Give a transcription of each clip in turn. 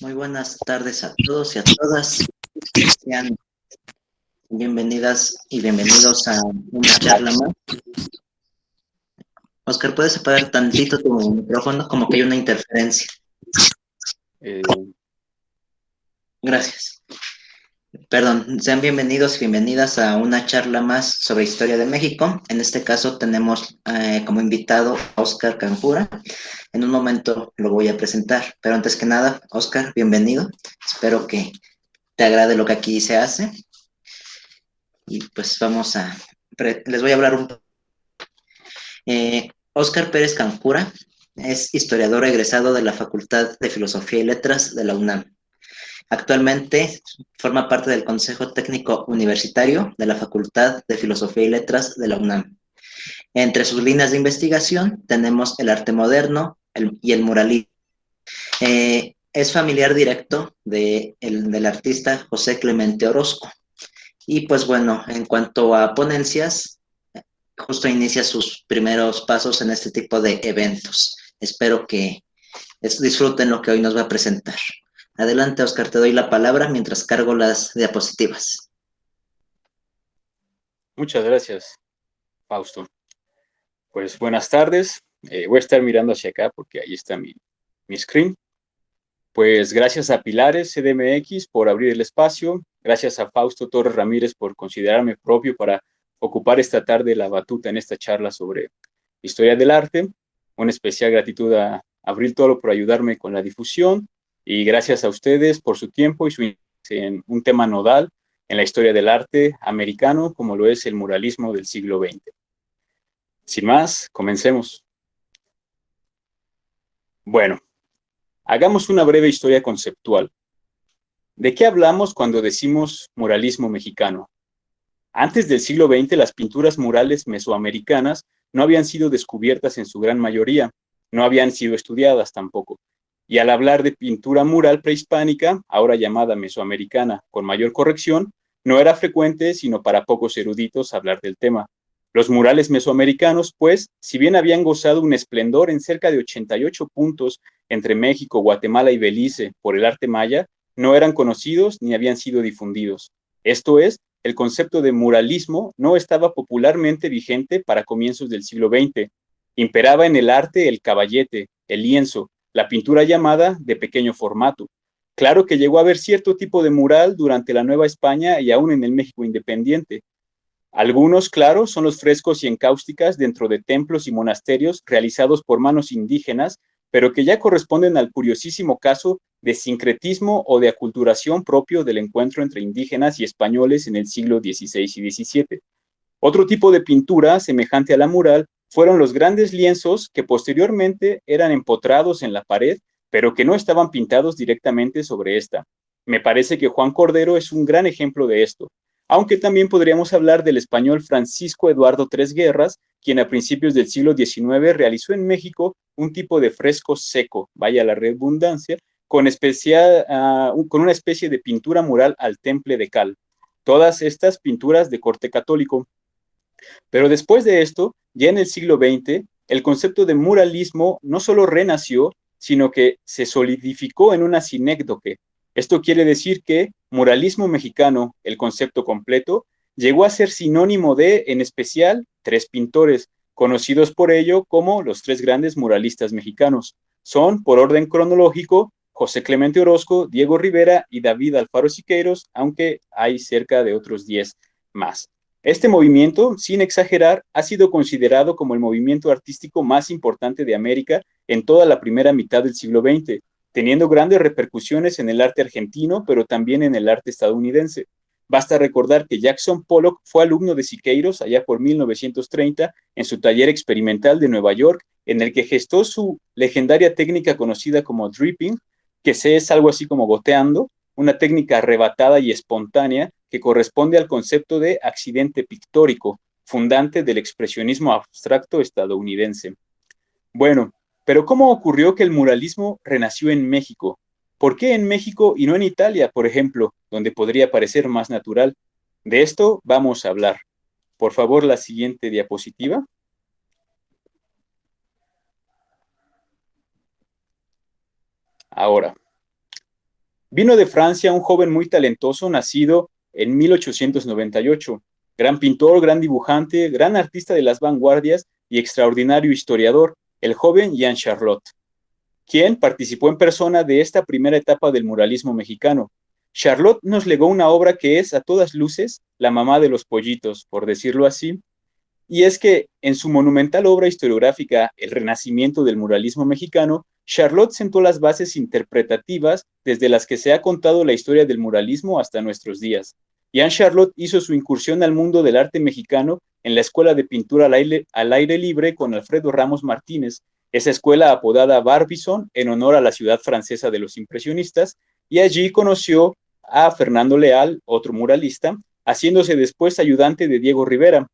Muy buenas tardes a todos y a todas. Sean bienvenidas y bienvenidos a una charla más. Oscar, ¿puedes apagar tantito tu micrófono? Como que hay una interferencia. Eh, Gracias. Perdón, sean bienvenidos y bienvenidas a una charla más sobre historia de México. En este caso tenemos como invitado a Oscar Campura. En un momento lo voy a presentar, pero antes que nada, Oscar, bienvenido. Espero que te agrade lo que aquí se hace. Y pues les voy a hablar un poco. Óscar Pérez Cancura es historiador egresado de la Facultad de Filosofía y Letras de la UNAM. Actualmente forma parte del Consejo Técnico Universitario de la Facultad de Filosofía y Letras de la UNAM. Entre sus líneas de investigación tenemos el arte moderno y el muralismo. Es familiar directo del artista José Clemente Orozco. Y pues bueno, en cuanto a ponencias, justo inicia sus primeros pasos en este tipo de eventos. Espero que disfruten lo que hoy nos va a presentar. Adelante, Oscar, te doy la palabra mientras cargo las diapositivas. Muchas gracias, Fausto. Pues buenas tardes. Voy a estar mirando hacia acá porque ahí está mi screen. Pues gracias a Pilares CDMX por abrir el espacio. Gracias a Fausto Torres Ramírez por considerarme propio para ocupar esta tarde la batuta en esta charla sobre historia del arte. Una especial gratitud a Abril Toro por ayudarme con la difusión y gracias a ustedes por su tiempo y su interés en un tema nodal en la historia del arte americano como lo es el muralismo del siglo XX. Sin más, comencemos. Bueno, hagamos una breve historia conceptual. ¿De qué hablamos cuando decimos muralismo mexicano? Antes del siglo XX, las pinturas murales mesoamericanas no habían sido descubiertas en su gran mayoría, no habían sido estudiadas tampoco. Y al hablar de pintura mural prehispánica, ahora llamada mesoamericana con mayor corrección, no era frecuente, sino para pocos eruditos, hablar del tema. Los murales mesoamericanos, pues, si bien habían gozado un esplendor en cerca de 88 puntos entre México, Guatemala y Belice por el arte maya, no eran conocidos ni habían sido difundidos. Esto es, el concepto de muralismo no estaba popularmente vigente para comienzos del siglo XX. Imperaba en el arte el caballete, el lienzo, la pintura llamada de pequeño formato. Claro que llegó a haber cierto tipo de mural durante la Nueva España y aún en el México independiente. Algunos, claro, son los frescos y encáusticas dentro de templos y monasterios realizados por manos indígenas, pero que ya corresponden al curiosísimo caso de sincretismo o de aculturación propio del encuentro entre indígenas y españoles en el siglo XVI y XVII. Otro tipo de pintura, semejante a la mural, fueron los grandes lienzos que posteriormente eran empotrados en la pared, pero que no estaban pintados directamente sobre esta. Me parece que Juan Cordero es un gran ejemplo de esto, aunque también podríamos hablar del español Francisco Eduardo Tres Guerras, quien a principios del siglo XIX realizó en México un tipo de fresco seco, vaya la redundancia, con una especie de pintura mural al temple de cal. Todas estas pinturas de corte católico. Pero después de esto, ya en el siglo XX, el concepto de muralismo no solo renació, sino que se solidificó en una sinécdoque. Esto quiere decir que muralismo mexicano, el concepto completo, llegó a ser sinónimo de, en especial, tres pintores, conocidos por ello como los tres grandes muralistas mexicanos. Son, por orden cronológico, José Clemente Orozco, Diego Rivera y David Alfaro Siqueiros, aunque hay cerca de otros 10 más. Este movimiento, sin exagerar, ha sido considerado como el movimiento artístico más importante de América en toda la primera mitad del siglo XX, teniendo grandes repercusiones en el arte argentino, pero también en el arte estadounidense. Basta recordar que Jackson Pollock fue alumno de Siqueiros allá por 1930 en su taller experimental de Nueva York, en el que gestó su legendaria técnica conocida como dripping, que es algo así como goteando, una técnica arrebatada y espontánea que corresponde al concepto de accidente pictórico, fundante del expresionismo abstracto estadounidense. Bueno, pero ¿cómo ocurrió que el muralismo renació en México? ¿Por qué en México y no en Italia, por ejemplo, donde podría parecer más natural? De esto vamos a hablar. Por favor, la siguiente diapositiva. Ahora, Vino de Francia un joven muy talentoso, nacido en 1898, gran pintor, gran dibujante, gran artista de las vanguardias y extraordinario historiador, el joven Jean Charlotte, quien participó en persona de esta primera etapa del muralismo mexicano. Charlotte nos legó una obra que es, a todas luces, la mamá de los pollitos, por decirlo así, y es que en su monumental obra historiográfica El Renacimiento del Muralismo Mexicano, Charlotte sentó las bases interpretativas desde las que se ha contado la historia del muralismo hasta nuestros días. Jean Charlotte hizo su incursión al mundo del arte mexicano en la Escuela de Pintura al aire libre con Alfredo Ramos Martínez, esa escuela apodada Barbizon en honor a la ciudad francesa de los impresionistas, y allí conoció a Fernando Leal, otro muralista, haciéndose después ayudante de Diego Rivera.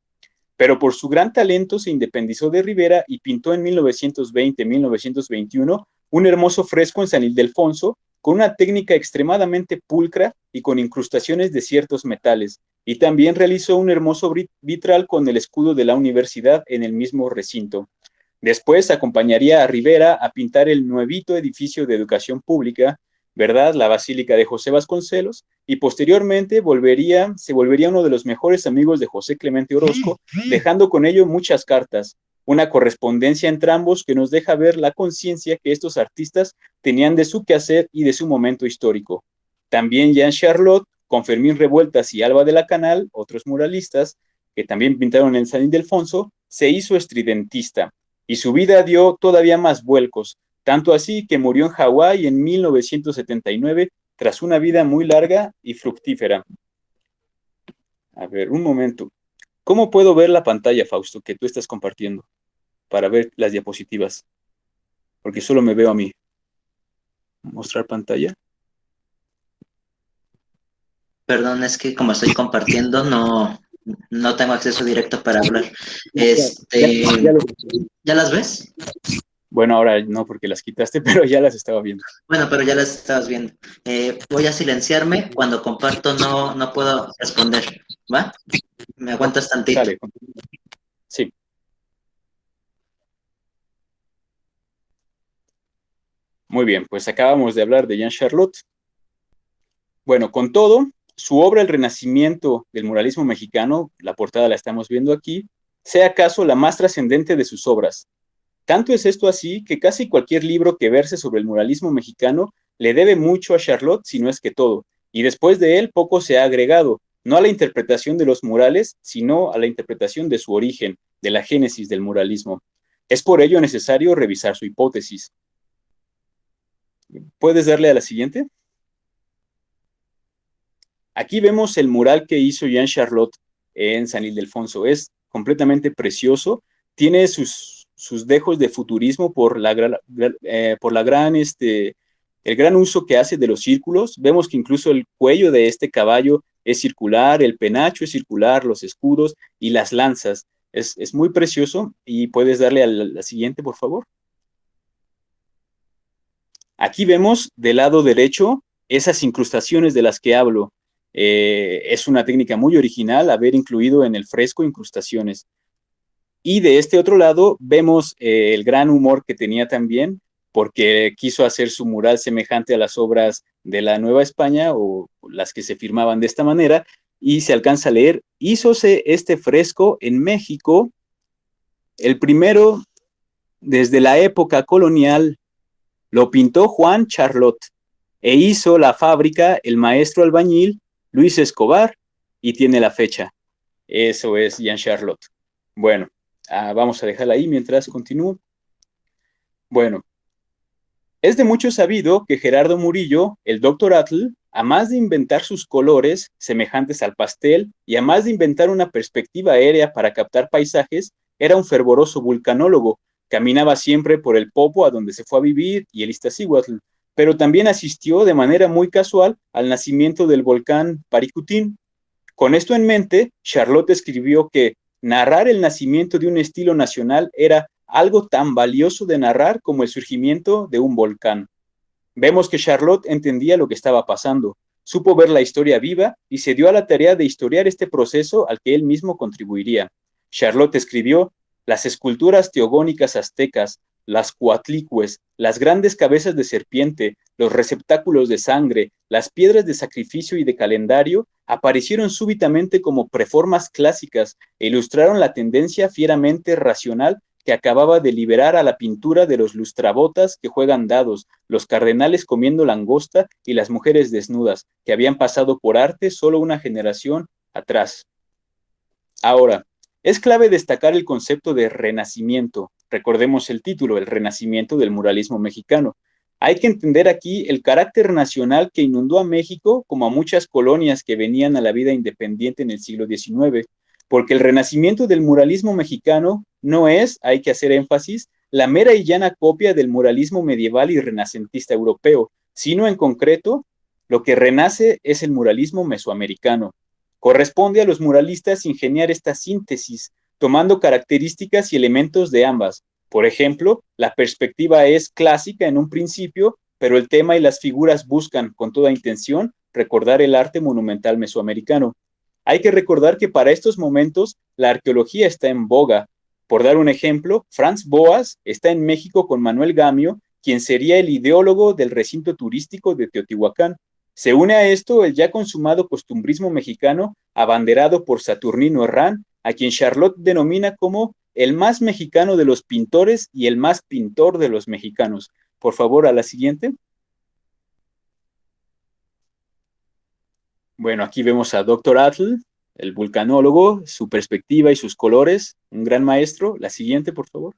Pero por su gran talento se independizó de Rivera y pintó en 1920-1921 un hermoso fresco en San Ildefonso con una técnica extremadamente pulcra y con incrustaciones de ciertos metales. Y también realizó un hermoso vitral con el escudo de la universidad en el mismo recinto. Después acompañaría a Rivera a pintar el nuevito edificio de educación pública, ¿verdad? La Basílica de José Vasconcelos, y posteriormente se volvería uno de los mejores amigos de José Clemente Orozco, dejando con ello muchas cartas, una correspondencia entre ambos que nos deja ver la conciencia que estos artistas tenían de su quehacer y de su momento histórico. También Jean Charlotte, con Fermín Revueltas y Alba de la Canal, otros muralistas, que también pintaron en San Ildefonso, se hizo estridentista, y su vida dio todavía más vuelcos, tanto así que murió en Hawái en 1979 tras una vida muy larga y fructífera. A ver, un momento. ¿Cómo puedo ver la pantalla, Fausto, que tú estás compartiendo para ver las diapositivas? Porque solo me veo a mí. ¿Mostrar pantalla? Perdón, es que como estoy compartiendo, no tengo acceso directo para hablar. ¿Ya las ves? Bueno, ahora no porque las quitaste, pero ya las estaba viendo. Bueno, pero ya las estabas viendo. Voy a silenciarme. Cuando comparto no puedo responder, ¿va? Me aguantas tantito. Sale. Sí. Muy bien, pues acabamos de hablar de Jean Charlotte. Bueno, con todo, su obra El Renacimiento del Muralismo Mexicano, la portada la estamos viendo aquí, sea acaso la más trascendente de sus obras. Tanto es esto así que casi cualquier libro que verse sobre el muralismo mexicano le debe mucho a Charlotte, si no es que todo, y después de él poco se ha agregado, no a la interpretación de los murales, sino a la interpretación de su origen, de la génesis del muralismo. Es por ello necesario revisar su hipótesis. ¿Puedes darle a la siguiente? Aquí vemos el mural que hizo Jean Charlotte en San Ildefonso. Es completamente precioso. Tiene sus dejos de futurismo por el gran uso que hace de los círculos. Vemos que incluso el cuello de este caballo es circular, el penacho es circular, los escudos y las lanzas. Es muy precioso y puedes darle a la siguiente, por favor. Aquí vemos del lado derecho esas incrustaciones de las que hablo. Es una técnica muy original haber incluido en el fresco incrustaciones. Y de este otro lado vemos el gran humor que tenía también, porque quiso hacer su mural semejante a las obras de la Nueva España o las que se firmaban de esta manera, y se alcanza a leer, hízose este fresco en México, el primero desde la época colonial, lo pintó Juan Charlotte, e hizo la fábrica el maestro albañil Luis Escobar, y tiene la fecha. Eso es Jean Charlotte. Bueno, vamos a dejarla ahí mientras continúo. Bueno, es de mucho sabido que Gerardo Murillo, el Dr. Atl, a más de inventar sus colores semejantes al pastel y a más de inventar una perspectiva aérea para captar paisajes, era un fervoroso vulcanólogo. Caminaba siempre por el Popo a donde se fue a vivir y el Iztaccíhuatl, pero también asistió de manera muy casual al nacimiento del volcán Paricutín. Con esto en mente, Charlotte escribió que narrar el nacimiento de un estilo nacional era algo tan valioso de narrar como el surgimiento de un volcán. Vemos que Charlotte entendía lo que estaba pasando, supo ver la historia viva y se dio a la tarea de historiar este proceso al que él mismo contribuiría. Charlotte escribió: las esculturas teogónicas aztecas, las coatlicues, las grandes cabezas de serpiente, los receptáculos de sangre, las piedras de sacrificio y de calendario aparecieron súbitamente como preformas clásicas e ilustraron la tendencia fieramente racional que acababa de liberar a la pintura de los lustrabotas que juegan dados, los cardenales comiendo langosta y las mujeres desnudas, que habían pasado por arte solo una generación atrás. Ahora, es clave destacar el concepto de renacimiento. Recordemos el título, el renacimiento del muralismo mexicano. Hay que entender aquí el carácter nacional que inundó a México, como a muchas colonias que venían a la vida independiente en el siglo XIX, porque el renacimiento del muralismo mexicano no es, hay que hacer énfasis, la mera y llana copia del muralismo medieval y renacentista europeo, sino en concreto, lo que renace es el muralismo mesoamericano. Corresponde a los muralistas ingeniar esta síntesis, tomando características y elementos de ambas. Por ejemplo, la perspectiva es clásica en un principio, pero el tema y las figuras buscan, con toda intención, recordar el arte monumental mesoamericano. Hay que recordar que para estos momentos la arqueología está en boga. Por dar un ejemplo, Franz Boas está en México con Manuel Gamio, quien sería el ideólogo del recinto turístico de Teotihuacán. Se une a esto el ya consumado costumbrismo mexicano, abanderado por Saturnino Herrán, a quien Charlotte denomina como el más mexicano de los pintores y el más pintor de los mexicanos. Por favor, a la siguiente. Bueno, aquí vemos a Dr. Atl, el vulcanólogo, su perspectiva y sus colores, un gran maestro. La siguiente, por favor.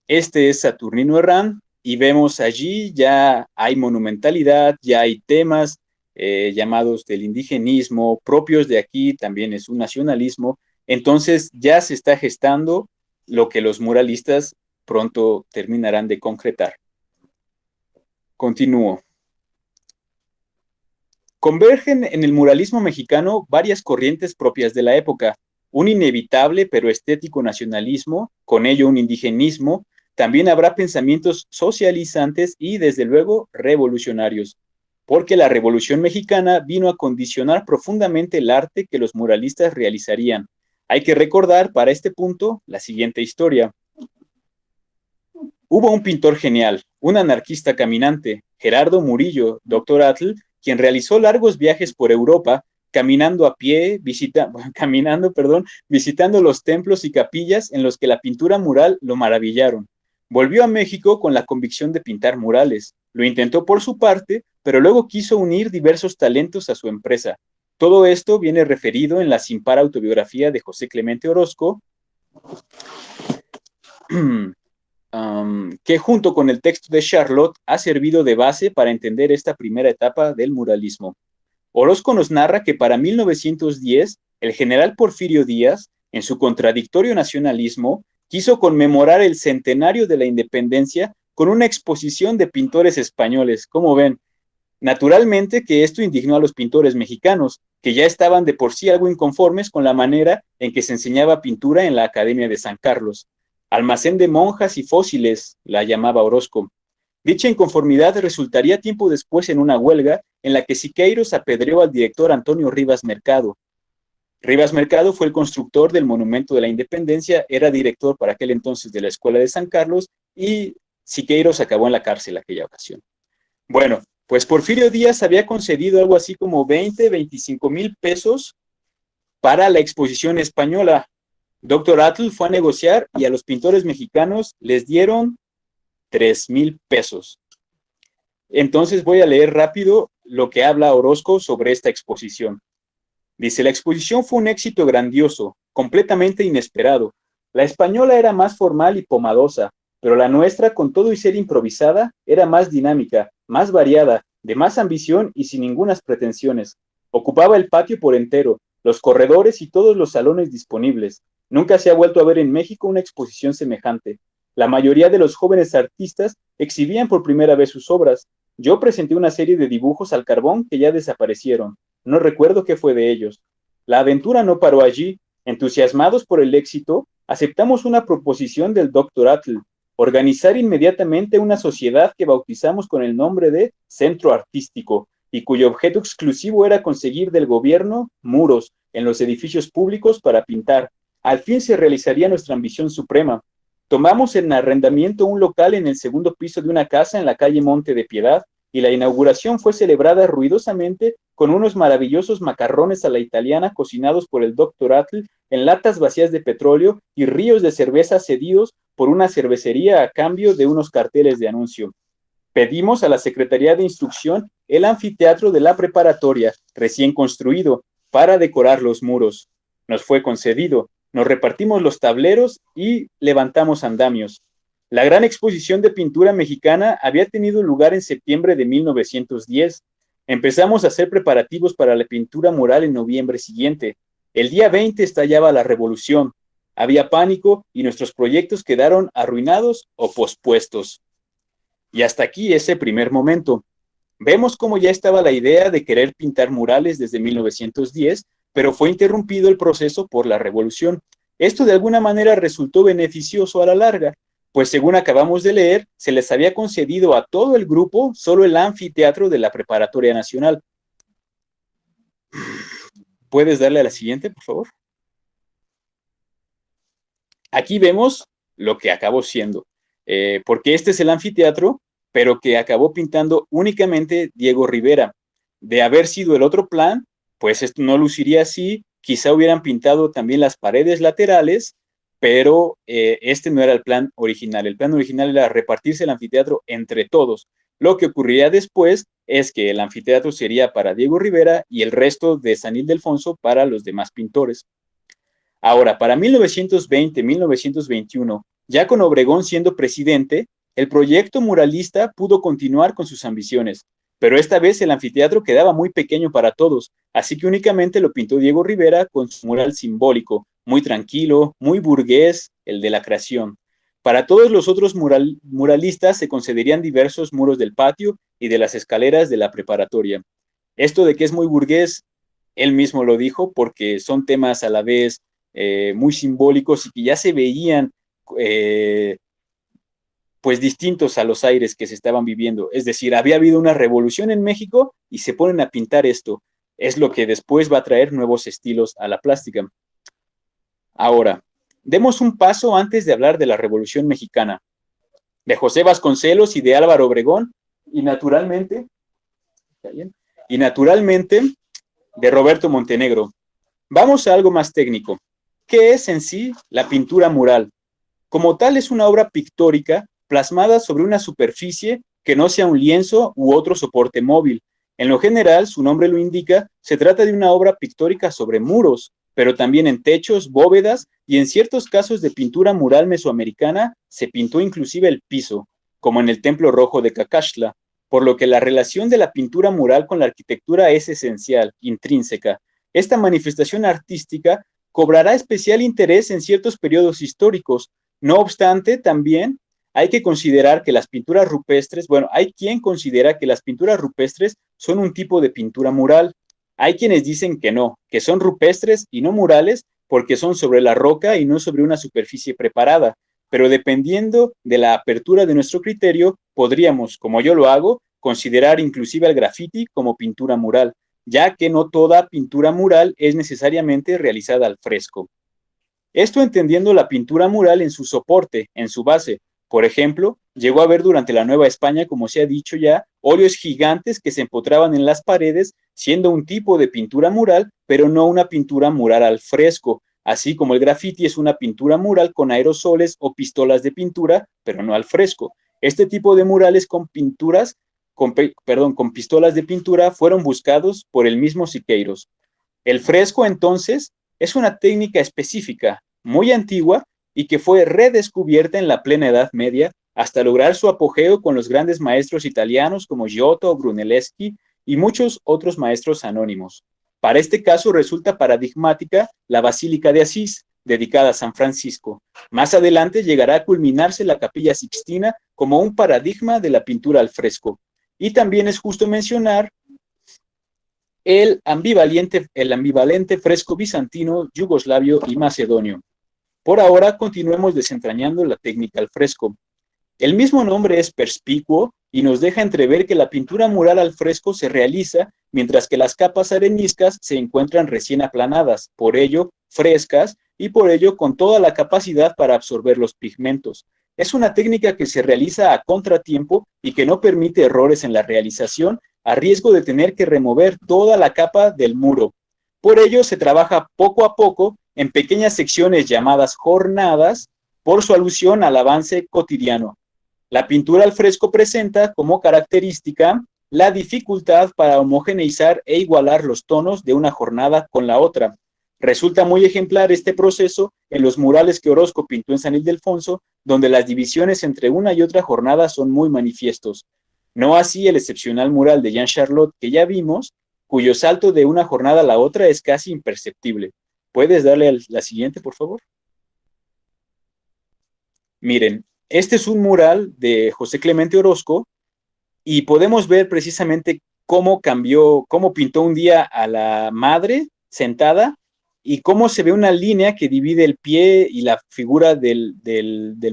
Este es Saturnino Herrán, y vemos allí ya hay monumentalidad, ya hay temas llamados del indigenismo, propios de aquí, también es un nacionalismo. Entonces ya se está gestando lo que los muralistas pronto terminarán de concretar. Continúo. Convergen en el muralismo mexicano varias corrientes propias de la época, un inevitable pero estético nacionalismo, con ello un indigenismo. También habrá pensamientos socializantes y, desde luego, revolucionarios, porque la Revolución Mexicana vino a condicionar profundamente el arte que los muralistas realizarían. Hay que recordar para este punto la siguiente historia. Hubo un pintor genial, un anarquista caminante, Gerardo Murillo, Dr. Atl, quien realizó largos viajes por Europa, caminando a pie, visitando los templos y capillas en los que la pintura mural lo maravillaron. Volvió a México con la convicción de pintar murales. Lo intentó por su parte, pero luego quiso unir diversos talentos a su empresa. Todo esto viene referido en la sin par autobiografía de José Clemente Orozco, que junto con el texto de Charlotte ha servido de base para entender esta primera etapa del muralismo. Orozco nos narra que para 1910, el general Porfirio Díaz, en su contradictorio nacionalismo, quiso conmemorar el centenario de la independencia con una exposición de pintores españoles. ¿Cómo ven? Naturalmente que esto indignó a los pintores mexicanos, que ya estaban de por sí algo inconformes con la manera en que se enseñaba pintura en la Academia de San Carlos. Almacén de monjas y fósiles, la llamaba Orozco. Dicha inconformidad resultaría tiempo después en una huelga en la que Siqueiros apedreó al director Antonio Rivas Mercado. Rivas Mercado fue el constructor del Monumento de la Independencia, era director para aquel entonces de la Escuela de San Carlos y Siqueiros acabó en la cárcel aquella ocasión. Bueno, pues Porfirio Díaz había concedido algo así como 25 mil pesos para la exposición española. Dr. Atl fue a negociar y a los pintores mexicanos les dieron 3,000 pesos. Entonces voy a leer rápido lo que habla Orozco sobre esta exposición. Dice, la exposición fue un éxito grandioso, completamente inesperado. La española era más formal y pomadosa, pero la nuestra, con todo y ser improvisada, era más dinámica, más variada, de más ambición y sin ningunas pretensiones. Ocupaba el patio por entero, los corredores y todos los salones disponibles. Nunca se ha vuelto a ver en México una exposición semejante. La mayoría de los jóvenes artistas exhibían por primera vez sus obras. Yo presenté una serie de dibujos al carbón que ya desaparecieron. No recuerdo qué fue de ellos. La aventura no paró allí. Entusiasmados por el éxito, aceptamos una proposición del Dr. Atl, organizar inmediatamente una sociedad que bautizamos con el nombre de Centro Artístico, y cuyo objeto exclusivo era conseguir del gobierno muros en los edificios públicos para pintar. Al fin se realizaría nuestra ambición suprema. Tomamos en arrendamiento un local en el segundo piso de una casa en la calle Monte de Piedad y la inauguración fue celebrada ruidosamente con unos maravillosos macarrones a la italiana cocinados por el Dr. Atle en latas vacías de petróleo y ríos de cerveza cedidos por una cervecería a cambio de unos carteles de anuncio. Pedimos a la Secretaría de Instrucción el anfiteatro de la preparatoria, recién construido, para decorar los muros. Nos fue concedido. Nos repartimos los tableros y levantamos andamios. La gran exposición de pintura mexicana había tenido lugar en septiembre de 1910. Empezamos a hacer preparativos para la pintura mural en noviembre siguiente. El día 20 estallaba la revolución. Había pánico y nuestros proyectos quedaron arruinados o pospuestos. Y hasta aquí ese primer momento. Vemos cómo ya estaba la idea de querer pintar murales desde 1910, pero fue interrumpido el proceso por la revolución. Esto de alguna manera resultó beneficioso a la larga, pues según acabamos de leer, se les había concedido a todo el grupo solo el anfiteatro de la Preparatoria Nacional. ¿Puedes darle a la siguiente, por favor? Aquí vemos lo que acabó siendo, porque este es el anfiteatro, pero que acabó pintando únicamente Diego Rivera. De haber sido el otro plan, pues esto no luciría así, quizá hubieran pintado también las paredes laterales, pero este no era el plan original. El plan original era repartirse el anfiteatro entre todos. Lo que ocurriría después es que el anfiteatro sería para Diego Rivera y el resto de San Ildefonso para los demás pintores. Ahora, para 1920-1921, ya con Obregón siendo presidente, el proyecto muralista pudo continuar con sus ambiciones, pero esta vez el anfiteatro quedaba muy pequeño para todos, así que únicamente lo pintó Diego Rivera con su mural simbólico, muy tranquilo, muy burgués, el de la creación. Para todos los otros muralistas se concederían diversos muros del patio y de las escaleras de la preparatoria. Esto de que es muy burgués, él mismo lo dijo, porque son temas a la vez muy simbólicos y que ya se veían pues distintos a los aires que se estaban viviendo. Es decir, había habido una revolución en México y se ponen a pintar esto. Es lo que después va a traer nuevos estilos a la plástica. Ahora, demos un paso antes de hablar de la Revolución Mexicana, de José Vasconcelos y de Álvaro Obregón, y naturalmente de Roberto Montenegro. Vamos a algo más técnico. ¿Qué es en sí la pintura mural? Como tal, es una obra pictórica plasmada sobre una superficie que no sea un lienzo u otro soporte móvil. En lo general, su nombre lo indica, se trata de una obra pictórica sobre muros, pero también en techos, bóvedas y en ciertos casos de pintura mural mesoamericana se pintó inclusive el piso, como en el Templo Rojo de Cacaxtla, por lo que la relación de la pintura mural con la arquitectura es esencial, intrínseca. Esta manifestación artística cobrará especial interés en ciertos periodos históricos. No obstante, también hay que considerar que las pinturas rupestres, hay quien considera que las pinturas rupestres son un tipo de pintura mural. Hay quienes dicen que no, que son rupestres y no murales porque son sobre la roca y no sobre una superficie preparada. Pero dependiendo de la apertura de nuestro criterio, podríamos, como yo lo hago, considerar inclusive al graffiti como pintura mural, ya que no toda pintura mural es necesariamente realizada al fresco. Esto entendiendo la pintura mural en su soporte, en su base. Por ejemplo, llegó a haber durante la Nueva España, como se ha dicho ya, óleos gigantes que se empotraban en las paredes, siendo un tipo de pintura mural, pero no una pintura mural al fresco, así como el graffiti es una pintura mural con aerosoles o pistolas de pintura, pero no al fresco. Este tipo de murales con pistolas de pintura fueron buscados por el mismo Siqueiros. El fresco, entonces, es una técnica específica, muy antigua, y que fue redescubierta en la plena Edad Media hasta lograr su apogeo con los grandes maestros italianos como Giotto, Brunelleschi y muchos otros maestros anónimos. Para este caso resulta paradigmática la Basílica de Asís, dedicada a San Francisco. Más adelante llegará a culminarse la Capilla Sixtina como un paradigma de la pintura al fresco. Y también es justo mencionar el ambivalente fresco bizantino, yugoslavio y macedonio. Por ahora continuemos desentrañando la técnica al fresco. El mismo nombre es perspicuo y nos deja entrever que la pintura mural al fresco se realiza mientras que las capas areniscas se encuentran recién aplanadas, por ello frescas, y por ello con toda la capacidad para absorber los pigmentos. Es una técnica que se realiza a contratiempo y que no permite errores en la realización a riesgo de tener que remover toda la capa del muro. Por ello se trabaja poco a poco en pequeñas secciones llamadas jornadas por su alusión al avance cotidiano. La pintura al fresco presenta como característica la dificultad para homogeneizar e igualar los tonos de una jornada con la otra. Resulta muy ejemplar este proceso en los murales que Orozco pintó en San Ildefonso, donde las divisiones entre una y otra jornada son muy manifiestos. No así el excepcional mural de Jean Charlotte que ya vimos, cuyo salto de una jornada a la otra es casi imperceptible. ¿Puedes darle a la siguiente, por favor? Miren, este es un mural de José Clemente Orozco y podemos ver precisamente cómo cambió, cómo pintó un día a la madre sentada y cómo se ve una línea que divide el pie y la figura del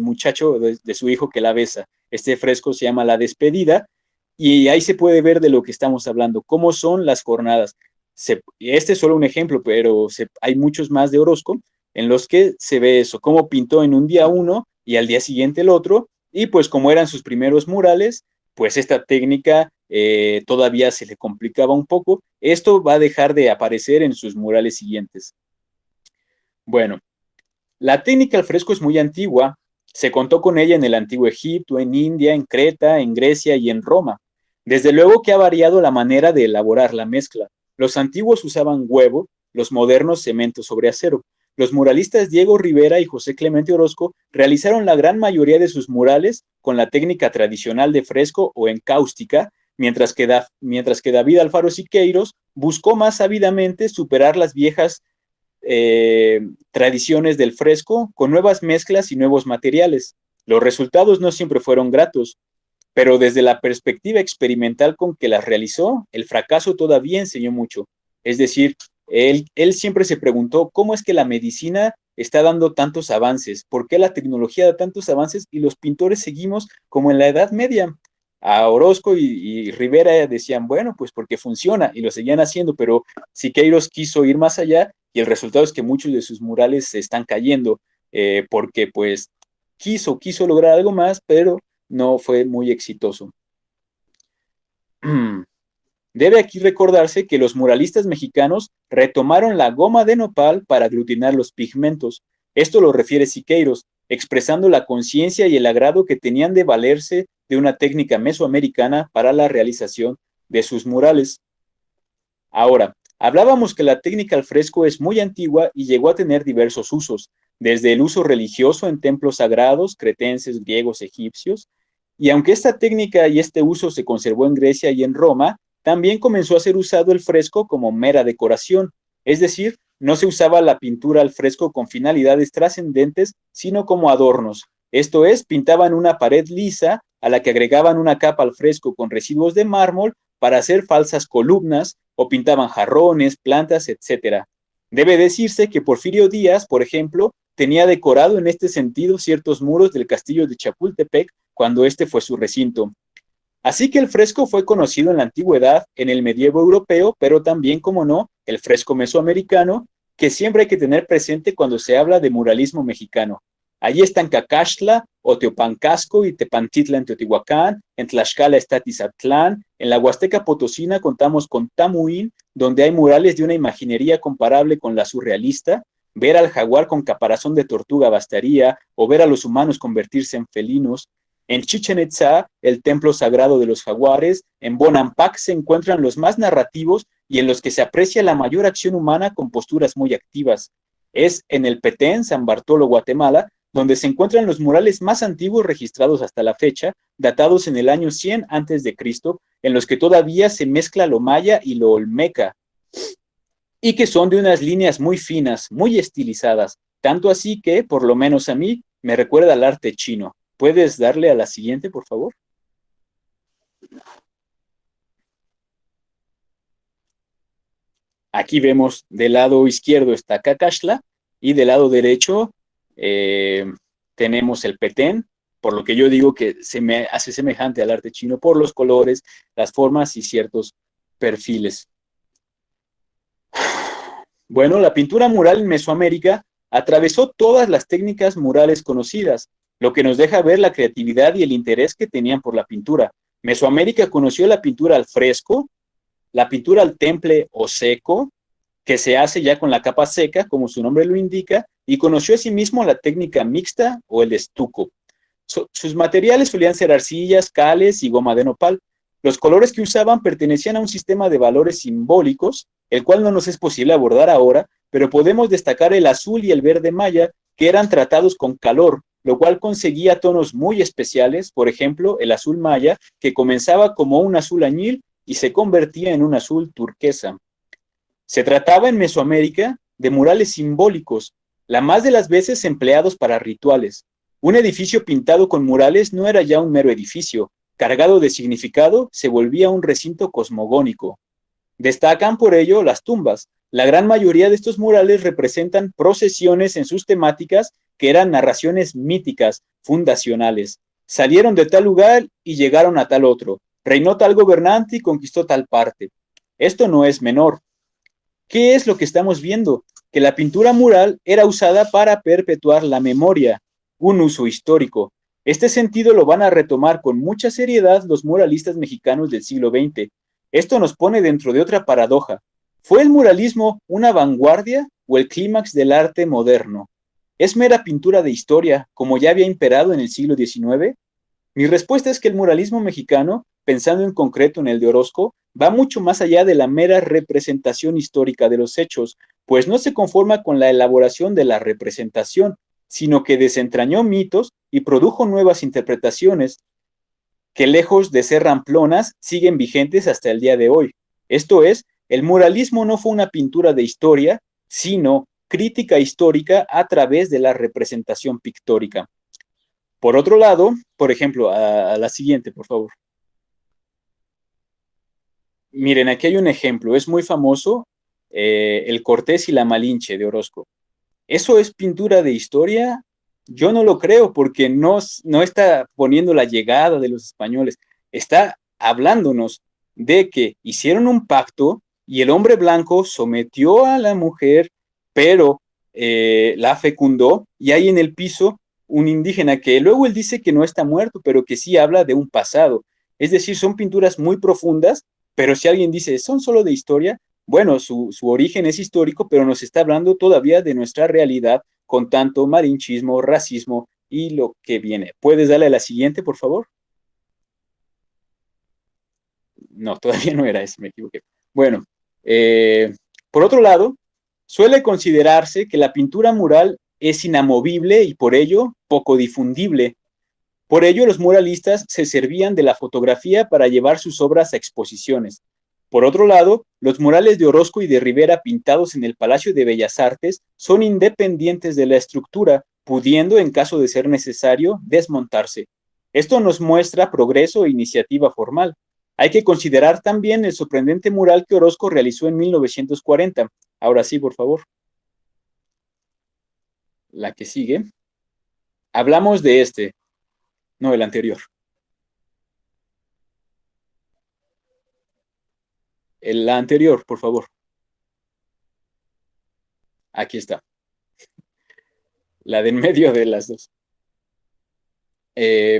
muchacho, de su hijo que la besa. Este fresco se llama La Despedida y ahí se puede ver de lo que estamos hablando, cómo son las jornadas. Este es solo un ejemplo, pero hay muchos más de Orozco en los que se ve eso, cómo pintó en un día uno y al día siguiente el otro, y pues como eran sus primeros murales, pues esta técnica todavía se le complicaba un poco. Esto va a dejar de aparecer en sus murales siguientes. Bueno, la técnica al fresco es muy antigua. Se contó con ella en el antiguo Egipto, en India, en Creta, en Grecia y en Roma. Desde luego que ha variado la manera de elaborar la mezcla. Los antiguos usaban huevo, los modernos cemento sobre acero. Los muralistas Diego Rivera y José Clemente Orozco realizaron la gran mayoría de sus murales con la técnica tradicional de fresco o encáustica, mientras que David Alfaro Siqueiros buscó más ávidamente superar las viejas tradiciones del fresco con nuevas mezclas y nuevos materiales. Los resultados no siempre fueron gratos, pero desde la perspectiva experimental con que las realizó, el fracaso todavía enseñó mucho. Es decir, él siempre se preguntó cómo es que la medicina está dando tantos avances, por qué la tecnología da tantos avances y los pintores seguimos como en la Edad Media. A Orozco y Rivera decían, bueno, pues porque funciona, y lo seguían haciendo, pero Siqueiros quiso ir más allá y el resultado es que muchos de sus murales se están cayendo porque pues quiso lograr algo más, pero no fue muy exitoso. Debe aquí recordarse que los muralistas mexicanos retomaron la goma de nopal para aglutinar los pigmentos. Esto lo refiere Siqueiros, expresando la conciencia y el agrado que tenían de valerse de una técnica mesoamericana para la realización de sus murales. Ahora, hablábamos que la técnica al fresco es muy antigua y llegó a tener diversos usos, desde el uso religioso en templos sagrados, cretenses, griegos, egipcios, y aunque esta técnica y este uso se conservó en Grecia y en Roma, también comenzó a ser usado el fresco como mera decoración, es decir, no se usaba la pintura al fresco con finalidades trascendentes, sino como adornos. Esto es, pintaban una pared lisa a la que agregaban una capa al fresco con residuos de mármol para hacer falsas columnas o pintaban jarrones, plantas, etc. Debe decirse que Porfirio Díaz, por ejemplo, tenía decorado en este sentido ciertos muros del castillo de Chapultepec cuando este fue su recinto. Así que el fresco fue conocido en la antigüedad, en el medievo europeo, pero también, como no, el fresco mesoamericano, que siempre hay que tener presente cuando se habla de muralismo mexicano. Allí están Cacaxtla, Oteopancasco y Tepantitla en Teotihuacán, en Tlaxcala está Tizatlán, en la Huasteca Potosina contamos con Tamuín, donde hay murales de una imaginería comparable con la surrealista. Ver al jaguar con caparazón de tortuga bastaría, o ver a los humanos convertirse en felinos. En Chichén Itzá, el templo sagrado de los jaguares, en Bonampak se encuentran los más narrativos y en los que se aprecia la mayor acción humana con posturas muy activas. Es en el Petén, San Bartolo, Guatemala, donde se encuentran los murales más antiguos registrados hasta la fecha, datados en el año 100 a.C., en los que todavía se mezcla lo maya y lo olmeca, y que son de unas líneas muy finas, muy estilizadas, tanto así que, por lo menos a mí, me recuerda al arte chino. ¿Puedes darle a la siguiente, por favor? Aquí vemos del lado izquierdo está Cacaxtla y del lado derecho tenemos el Petén, por lo que yo digo que se me hace semejante al arte chino por los colores, las formas y ciertos perfiles. Bueno, la pintura mural en Mesoamérica atravesó todas las técnicas murales conocidas, lo que nos deja ver la creatividad y el interés que tenían por la pintura. Mesoamérica conoció la pintura al fresco, la pintura al temple o seco, que se hace ya con la capa seca, como su nombre lo indica, y conoció asimismo la técnica mixta o el estuco. Sus materiales solían ser arcillas, cales y goma de nopal. Los colores que usaban pertenecían a un sistema de valores simbólicos, el cual no nos es posible abordar ahora, pero podemos destacar el azul y el verde maya, que eran tratados con calor, lo cual conseguía tonos muy especiales, por ejemplo, el azul maya, que comenzaba como un azul añil y se convertía en un azul turquesa. Se trataba en Mesoamérica de murales simbólicos, la más de las veces empleados para rituales. Un edificio pintado con murales no era ya un mero edificio, cargado de significado, se volvía un recinto cosmogónico. Destacan por ello las tumbas. La gran mayoría de estos murales representan procesiones en sus temáticas que eran narraciones míticas, fundacionales. Salieron de tal lugar y llegaron a tal otro. Reinó tal gobernante y conquistó tal parte. Esto no es menor. ¿Qué es lo que estamos viendo? Que la pintura mural era usada para perpetuar la memoria, un uso histórico. Este sentido lo van a retomar con mucha seriedad los muralistas mexicanos del siglo XX. Esto nos pone dentro de otra paradoja. ¿Fue el muralismo una vanguardia o el clímax del arte moderno? ¿Es mera pintura de historia, como ya había imperado en el siglo XIX? Mi respuesta es que el muralismo mexicano, pensando en concreto en el de Orozco, va mucho más allá de la mera representación histórica de los hechos, pues no se conforma con la elaboración de la representación, sino que desentrañó mitos y produjo nuevas interpretaciones que, lejos de ser ramplonas, siguen vigentes hasta el día de hoy. Esto es, el muralismo no fue una pintura de historia, sino crítica histórica a través de la representación pictórica. Por otro lado, por ejemplo, a la siguiente, por favor. Miren, aquí hay un ejemplo, es muy famoso, el Cortés y la Malinche de Orozco. ¿Eso es pintura de historia? Yo no lo creo, porque no está poniendo la llegada de los españoles, está hablándonos de que hicieron un pacto y el hombre blanco sometió a la mujer, pero la fecundó, y hay en el piso un indígena que luego él dice que no está muerto, pero que sí habla de un pasado. Es decir, son pinturas muy profundas, pero si alguien dice, son solo de historia, bueno, su origen es histórico, pero nos está hablando todavía de nuestra realidad con tanto malinchismo, racismo y lo que viene. ¿Puedes darle a la siguiente, por favor? No, todavía no era eso, me equivoqué. Bueno, por otro lado, suele considerarse que la pintura mural es inamovible y por ello poco difundible. Por ello, los muralistas se servían de la fotografía para llevar sus obras a exposiciones. Por otro lado, los murales de Orozco y de Rivera pintados en el Palacio de Bellas Artes son independientes de la estructura, pudiendo, en caso de ser necesario, desmontarse. Esto nos muestra progreso e iniciativa formal. Hay que considerar también el sorprendente mural que Orozco realizó en 1940. Ahora sí, por favor. La que sigue. Hablamos de este, no el anterior. La anterior, por favor. Aquí está. La de en medio de las dos.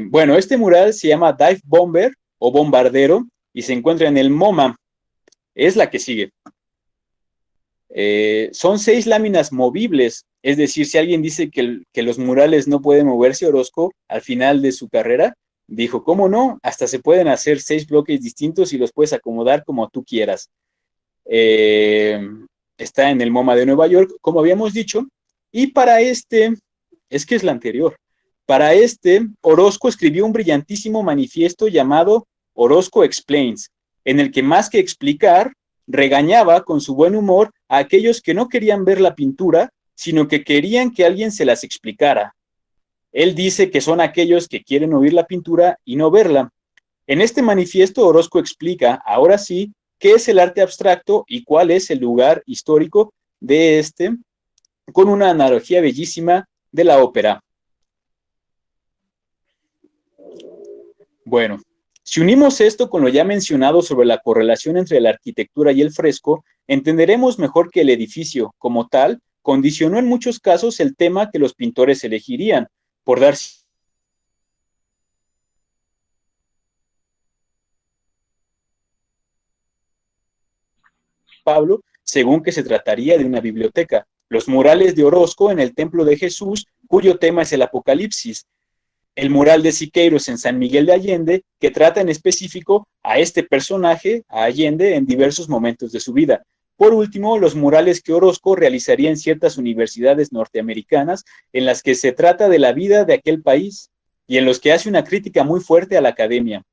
Bueno, este mural se llama Dive Bomber o Bombardero y se encuentra en el MoMA. Es la que sigue. Son 6 láminas movibles, es decir, si alguien dice que los murales no pueden moverse, Orozco, al final de su carrera, dijo, ¿cómo no? Hasta se pueden hacer 6 bloques distintos y los puedes acomodar como tú quieras. Está en el MoMA de Nueva York, como habíamos dicho, y para este, es que es la anterior, para este, Orozco escribió un brillantísimo manifiesto llamado Orozco Explains, en el que más que explicar, regañaba con su buen humor a aquellos que no querían ver la pintura, sino que querían que alguien se las explicara. Él dice que son aquellos que quieren oír la pintura y no verla. En este manifiesto, Orozco explica, ahora sí, qué es el arte abstracto y cuál es el lugar histórico de este, con una analogía bellísima de la ópera. Bueno, si unimos esto con lo ya mencionado sobre la correlación entre la arquitectura y el fresco, entenderemos mejor que el edificio, como tal, condicionó en muchos casos el tema que los pintores elegirían, por dar Pablo, según que se trataría de una biblioteca. Los murales de Orozco en el Templo de Jesús, cuyo tema es el Apocalipsis. El mural de Siqueiros en San Miguel de Allende, que trata en específico a este personaje, a Allende, en diversos momentos de su vida. Por último, los murales que Orozco realizaría en ciertas universidades norteamericanas, en las que se trata de la vida de aquel país y en los que hace una crítica muy fuerte a la academia.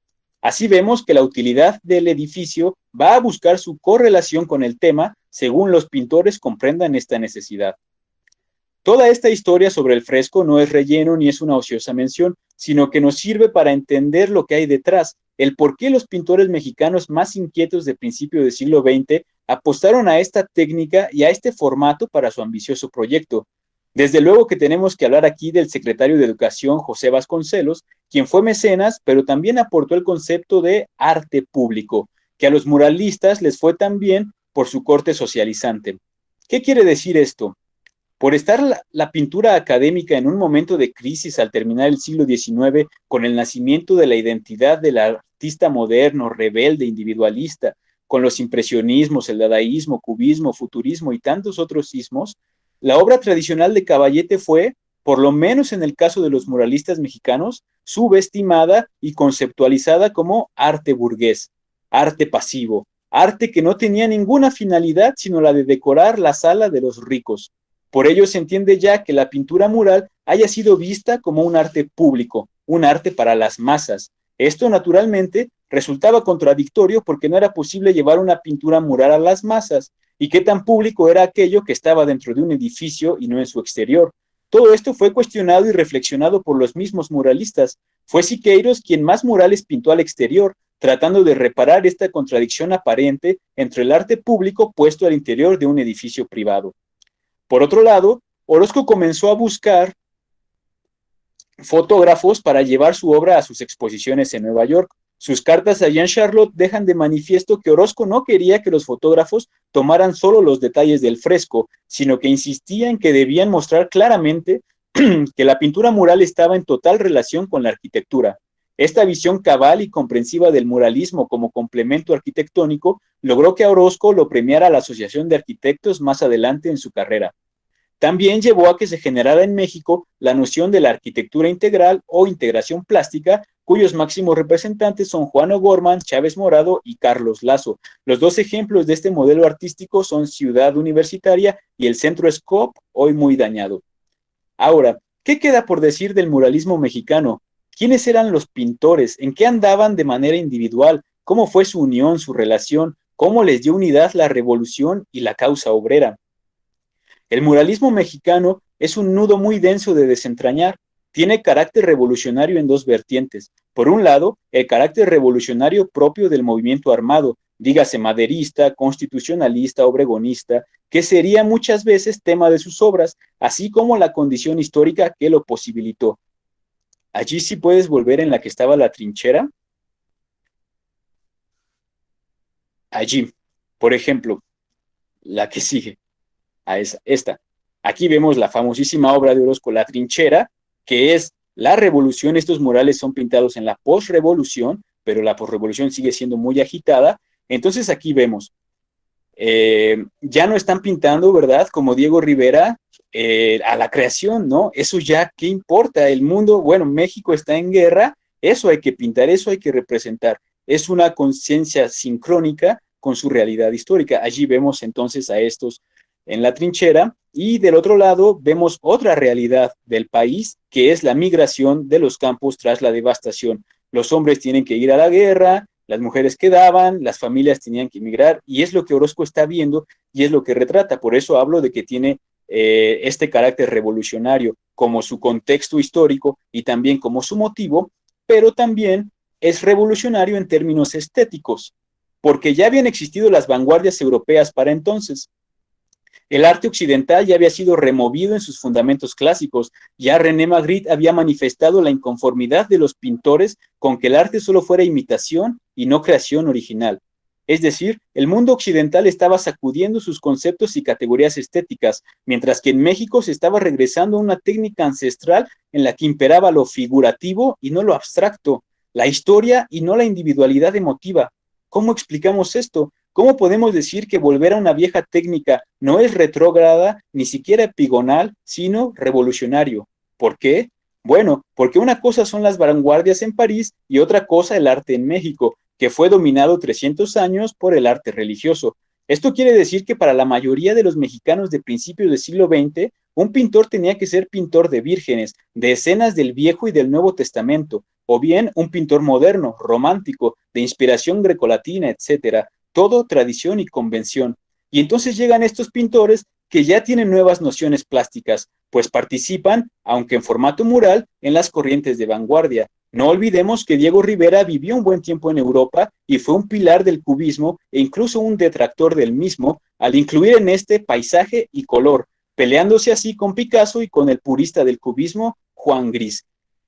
Así vemos que la utilidad del edificio va a buscar su correlación con el tema según los pintores comprendan esta necesidad. Toda esta historia sobre el fresco no es relleno ni es una ociosa mención, sino que nos sirve para entender lo que hay detrás, el por qué los pintores mexicanos más inquietos de principio del siglo XX apostaron a esta técnica y a este formato para su ambicioso proyecto. Desde luego que tenemos que hablar aquí del secretario de Educación, José Vasconcelos, quien fue mecenas, pero también aportó el concepto de arte público, que a los muralistas les fue también por su corte socializante. ¿Qué quiere decir esto? Por estar la pintura académica en un momento de crisis al terminar el siglo XIX, con el nacimiento de la identidad del artista moderno, rebelde, individualista, con los impresionismos, el dadaísmo, cubismo, futurismo y tantos otros ismos, la obra tradicional de Caballete fue, por lo menos en el caso de los muralistas mexicanos, subestimada y conceptualizada como arte burgués, arte pasivo, arte que no tenía ninguna finalidad sino la de decorar la sala de los ricos. Por ello se entiende ya que la pintura mural haya sido vista como un arte público, un arte para las masas. Esto naturalmente resultaba contradictorio porque no era posible llevar una pintura mural a las masas, y qué tan público era aquello que estaba dentro de un edificio y no en su exterior. Todo esto fue cuestionado y reflexionado por los mismos muralistas. Fue Siqueiros quien más murales pintó al exterior, tratando de reparar esta contradicción aparente entre el arte público puesto al interior de un edificio privado. Por otro lado, Orozco comenzó a buscar fotógrafos para llevar su obra a sus exposiciones en Nueva York. Sus cartas a Jean Charlotte dejan de manifiesto que Orozco no quería que los fotógrafos tomaran solo los detalles del fresco, sino que insistía en que debían mostrar claramente que la pintura mural estaba en total relación con la arquitectura. Esta visión cabal y comprensiva del muralismo como complemento arquitectónico logró que a Orozco lo premiara la Asociación de Arquitectos más adelante en su carrera. También llevó a que se generara en México la noción de la arquitectura integral o integración plástica, cuyos máximos representantes son Juan O'Gorman, Chávez Morado y Carlos Lazo. Los dos ejemplos de este modelo artístico son Ciudad Universitaria y el Centro Scope, hoy muy dañado. Ahora, ¿qué queda por decir del muralismo mexicano? ¿Quiénes eran los pintores? ¿En qué andaban de manera individual? ¿Cómo fue su unión, su relación? ¿Cómo les dio unidad la revolución y la causa obrera? El muralismo mexicano es un nudo muy denso de desentrañar. Tiene carácter revolucionario en dos vertientes. Por un lado, el carácter revolucionario propio del movimiento armado, dígase maderista, constitucionalista, obregonista, que sería muchas veces tema de sus obras, así como la condición histórica que lo posibilitó. Allí sí puedes volver en la que estaba la trinchera. Allí, por ejemplo, la que sigue. A esta. Aquí vemos la famosísima obra de Orozco, La Trinchera, que es la revolución. Estos murales son pintados en la posrevolución, pero la posrevolución sigue siendo muy agitada. Entonces aquí vemos, ya no están pintando, ¿verdad? Como Diego Rivera, a la creación, ¿no? Eso ya, ¿qué importa? El mundo, bueno, México está en guerra, eso hay que pintar, eso hay que representar. Es una conciencia sincrónica con su realidad histórica. Allí vemos entonces a estos en la trinchera, y del otro lado vemos otra realidad del país, que es la migración de los campos tras la devastación. Los hombres tienen que ir a la guerra, las mujeres quedaban, las familias tenían que emigrar, y es lo que Orozco está viendo y es lo que retrata. Por eso hablo de que tiene este carácter revolucionario como su contexto histórico y también como su motivo, pero también es revolucionario en términos estéticos, porque ya habían existido las vanguardias europeas para entonces. El arte occidental ya había sido removido en sus fundamentos clásicos. Ya René Magritte había manifestado la inconformidad de los pintores con que el arte solo fuera imitación y no creación original. Es decir, el mundo occidental estaba sacudiendo sus conceptos y categorías estéticas, mientras que en México se estaba regresando a una técnica ancestral en la que imperaba lo figurativo y no lo abstracto, la historia y no la individualidad emotiva. ¿Cómo explicamos esto? ¿Cómo podemos decir que volver a una vieja técnica no es retrógrada, ni siquiera epigonal, sino revolucionario? ¿Por qué? Bueno, porque una cosa son las vanguardias en París y otra cosa el arte en México, que fue dominado 300 años por el arte religioso. Esto quiere decir que para la mayoría de los mexicanos de principios del siglo XX, un pintor tenía que ser pintor de vírgenes, de escenas del Viejo y del Nuevo Testamento, o bien un pintor moderno, romántico, de inspiración grecolatina, etcétera, todo tradición y convención. Y entonces llegan estos pintores que ya tienen nuevas nociones plásticas, pues participan, aunque en formato mural, en las corrientes de vanguardia. No olvidemos que Diego Rivera vivió un buen tiempo en Europa y fue un pilar del cubismo e incluso un detractor del mismo, al incluir en este paisaje y color, peleándose así con Picasso y con el purista del cubismo, Juan Gris.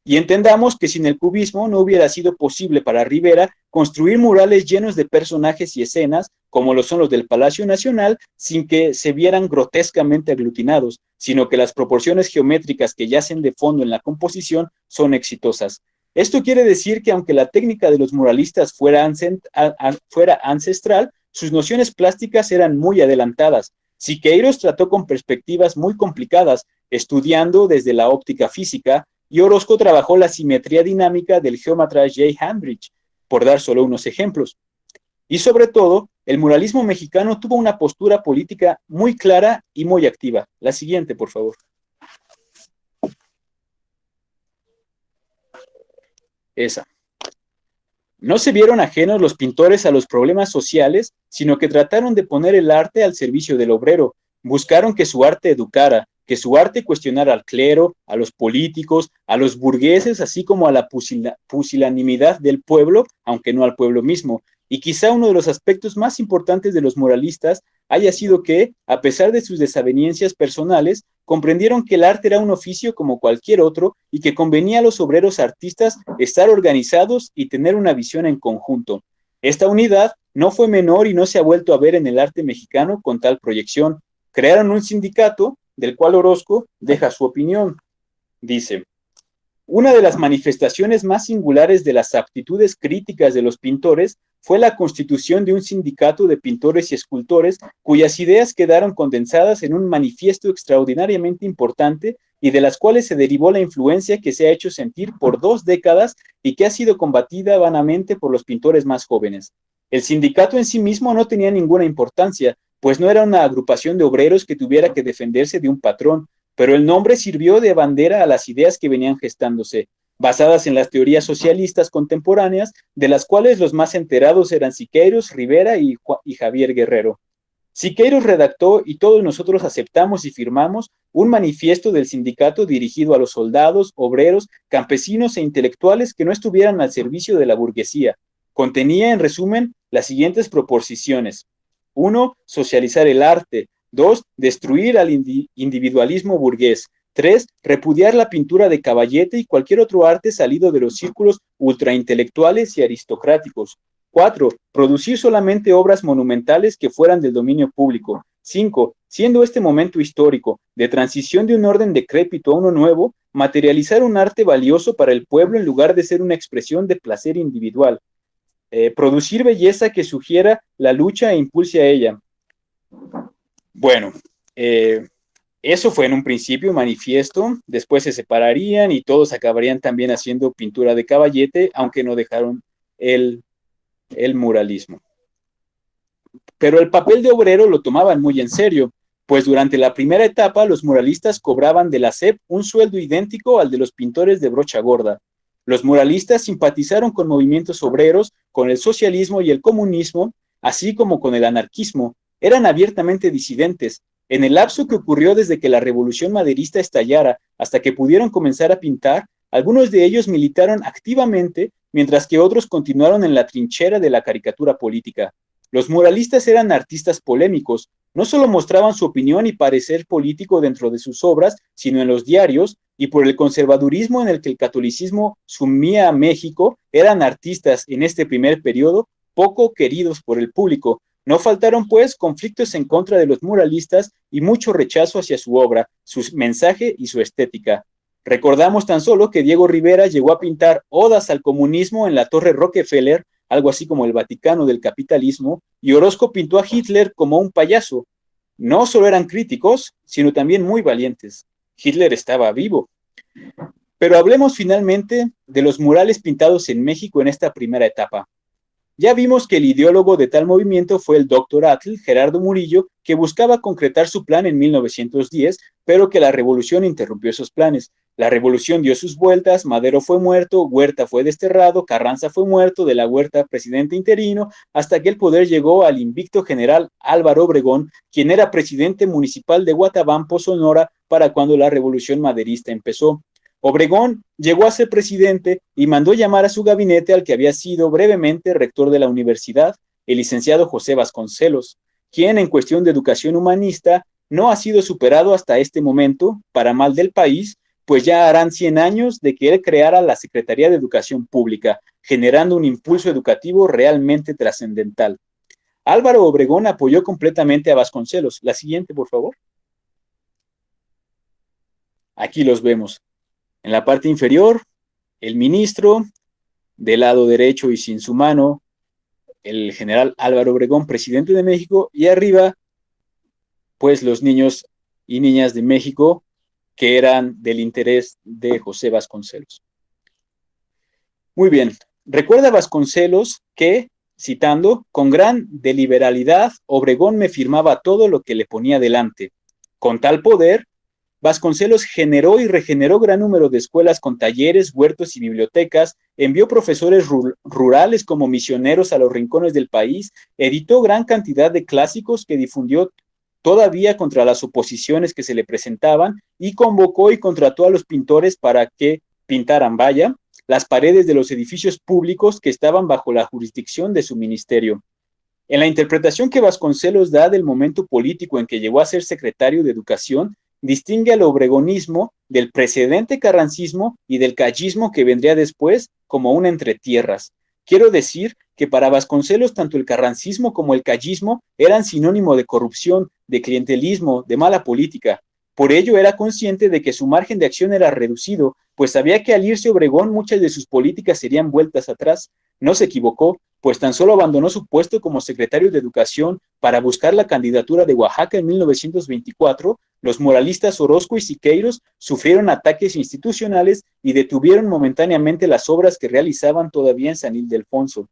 Y entendamos que sin el cubismo no hubiera sido posible para Rivera construir murales llenos de personajes y escenas, como lo son los del Palacio Nacional, sin que se vieran grotescamente aglutinados, sino que las proporciones geométricas que yacen de fondo en la composición son exitosas. Esto quiere decir que aunque la técnica de los muralistas fuera ancestral, sus nociones plásticas eran muy adelantadas. Siqueiros trató con perspectivas muy complicadas, estudiando desde la óptica física, y Orozco trabajó la simetría dinámica del geómatra J. Hambridge, por dar solo unos ejemplos. Y sobre todo, el muralismo mexicano tuvo una postura política muy clara y muy activa. La siguiente, por favor. Esa. No se vieron ajenos los pintores a los problemas sociales, sino que trataron de poner el arte al servicio del obrero. Buscaron que su arte educara, que su arte cuestionara al clero, a los políticos, a los burgueses, así como a la pusilanimidad del pueblo, aunque no al pueblo mismo. Y quizá uno de los aspectos más importantes de los muralistas haya sido que, a pesar de sus desavenencias personales, comprendieron que el arte era un oficio como cualquier otro y que convenía a los obreros artistas estar organizados y tener una visión en conjunto. Esta unidad no fue menor y no se ha vuelto a ver en el arte mexicano con tal proyección. Crearon un sindicato del cual Orozco deja su opinión. Dice: una de las manifestaciones más singulares de las aptitudes críticas de los pintores fue la constitución de un sindicato de pintores y escultores cuyas ideas quedaron condensadas en un manifiesto extraordinariamente importante y de las cuales se derivó la influencia que se ha hecho sentir por 2 décadas y que ha sido combatida vanamente por los pintores más jóvenes. El sindicato en sí mismo no tenía ninguna importancia, pues no era una agrupación de obreros que tuviera que defenderse de un patrón, pero el nombre sirvió de bandera a las ideas que venían gestándose, basadas en las teorías socialistas contemporáneas, de las cuales los más enterados eran Siqueiros, Rivera y Javier Guerrero. Siqueiros redactó, y todos nosotros aceptamos y firmamos, un manifiesto del sindicato dirigido a los soldados, obreros, campesinos e intelectuales que no estuvieran al servicio de la burguesía. Contenía, en resumen, las siguientes proposiciones: 1. Socializar el arte. 2. Destruir al individualismo burgués. 3. Repudiar la pintura de caballete y cualquier otro arte salido de los círculos ultraintelectuales y aristocráticos. 4. Producir solamente obras monumentales que fueran del dominio público. 5. Siendo este momento histórico de transición de un orden decrépito a uno nuevo, materializar un arte valioso para el pueblo en lugar de ser una expresión de placer individual. Producir belleza que sugiera la lucha e impulse a ella. Bueno, eso fue en un principio manifiesto, después se separarían y todos acabarían también haciendo pintura de caballete, aunque no dejaron el muralismo. Pero el papel de obrero lo tomaban muy en serio, pues durante la primera etapa los muralistas cobraban de la SEP un sueldo idéntico al de los pintores de brocha gorda. Los muralistas simpatizaron con movimientos obreros, con el socialismo y el comunismo, así como con el anarquismo. Eran abiertamente disidentes. En el lapso que ocurrió desde que la revolución maderista estallara hasta que pudieron comenzar a pintar, algunos de ellos militaron activamente, mientras que otros continuaron en la trinchera de la caricatura política. Los muralistas eran artistas polémicos, no solo mostraban su opinión y parecer político dentro de sus obras, sino en los diarios, y por el conservadurismo en el que el catolicismo sumía a México, eran artistas en este primer periodo poco queridos por el público. No faltaron, pues, conflictos en contra de los muralistas y mucho rechazo hacia su obra, su mensaje y su estética. Recordamos tan solo que Diego Rivera llegó a pintar odas al comunismo en la Torre Rockefeller, algo así como el Vaticano del capitalismo, y Orozco pintó a Hitler como un payaso. No solo eran críticos, sino también muy valientes. Hitler estaba vivo. Pero hablemos finalmente de los murales pintados en México en esta primera etapa. Ya vimos que el ideólogo de tal movimiento fue el Dr. Atl, Gerardo Murillo, que buscaba concretar su plan en 1910, pero que la revolución interrumpió esos planes. La revolución dio sus vueltas, Madero fue muerto, Huerta fue desterrado, Carranza fue muerto, de la Huerta presidente interino, hasta que el poder llegó al invicto general Álvaro Obregón, quien era presidente municipal de Guatabampo, Sonora, para cuando la revolución maderista empezó. Obregón llegó a ser presidente y mandó llamar a su gabinete al que había sido brevemente rector de la universidad, el licenciado José Vasconcelos, quien en cuestión de educación humanista no ha sido superado hasta este momento, para mal del país, pues ya harán 100 años de que él creara la Secretaría de Educación Pública, generando un impulso educativo realmente trascendental. Álvaro Obregón apoyó completamente a Vasconcelos. La siguiente, por favor. Aquí los vemos. En la parte inferior, el ministro, del lado derecho y sin su mano, el general Álvaro Obregón, presidente de México, y arriba, pues los niños y niñas de México que eran del interés de José Vasconcelos. Muy bien, recuerda Vasconcelos que, citando, con gran deliberalidad, Obregón me firmaba todo lo que le ponía delante. Con tal poder, Vasconcelos generó y regeneró gran número de escuelas con talleres, huertos y bibliotecas, envió profesores rurales como misioneros a los rincones del país, editó gran cantidad de clásicos que difundió todavía contra las oposiciones que se le presentaban y convocó y contrató a los pintores para que pintaran, vaya, las paredes de los edificios públicos que estaban bajo la jurisdicción de su ministerio. En la interpretación que Vasconcelos da del momento político en que llegó a ser secretario de Educación, distingue al obregonismo del precedente carrancismo y del callismo que vendría después como un entretierras. Quiero decir que para Vasconcelos tanto el carrancismo como el callismo eran sinónimo de corrupción, de clientelismo, de mala política. Por ello era consciente de que su margen de acción era reducido, pues sabía que al irse Obregón muchas de sus políticas serían vueltas atrás. No se equivocó, pues tan solo abandonó su puesto como secretario de Educación para buscar la candidatura de Oaxaca en 1924, los moralistas Orozco y Siqueiros sufrieron ataques institucionales y detuvieron momentáneamente las obras que realizaban todavía en San Ildefonso.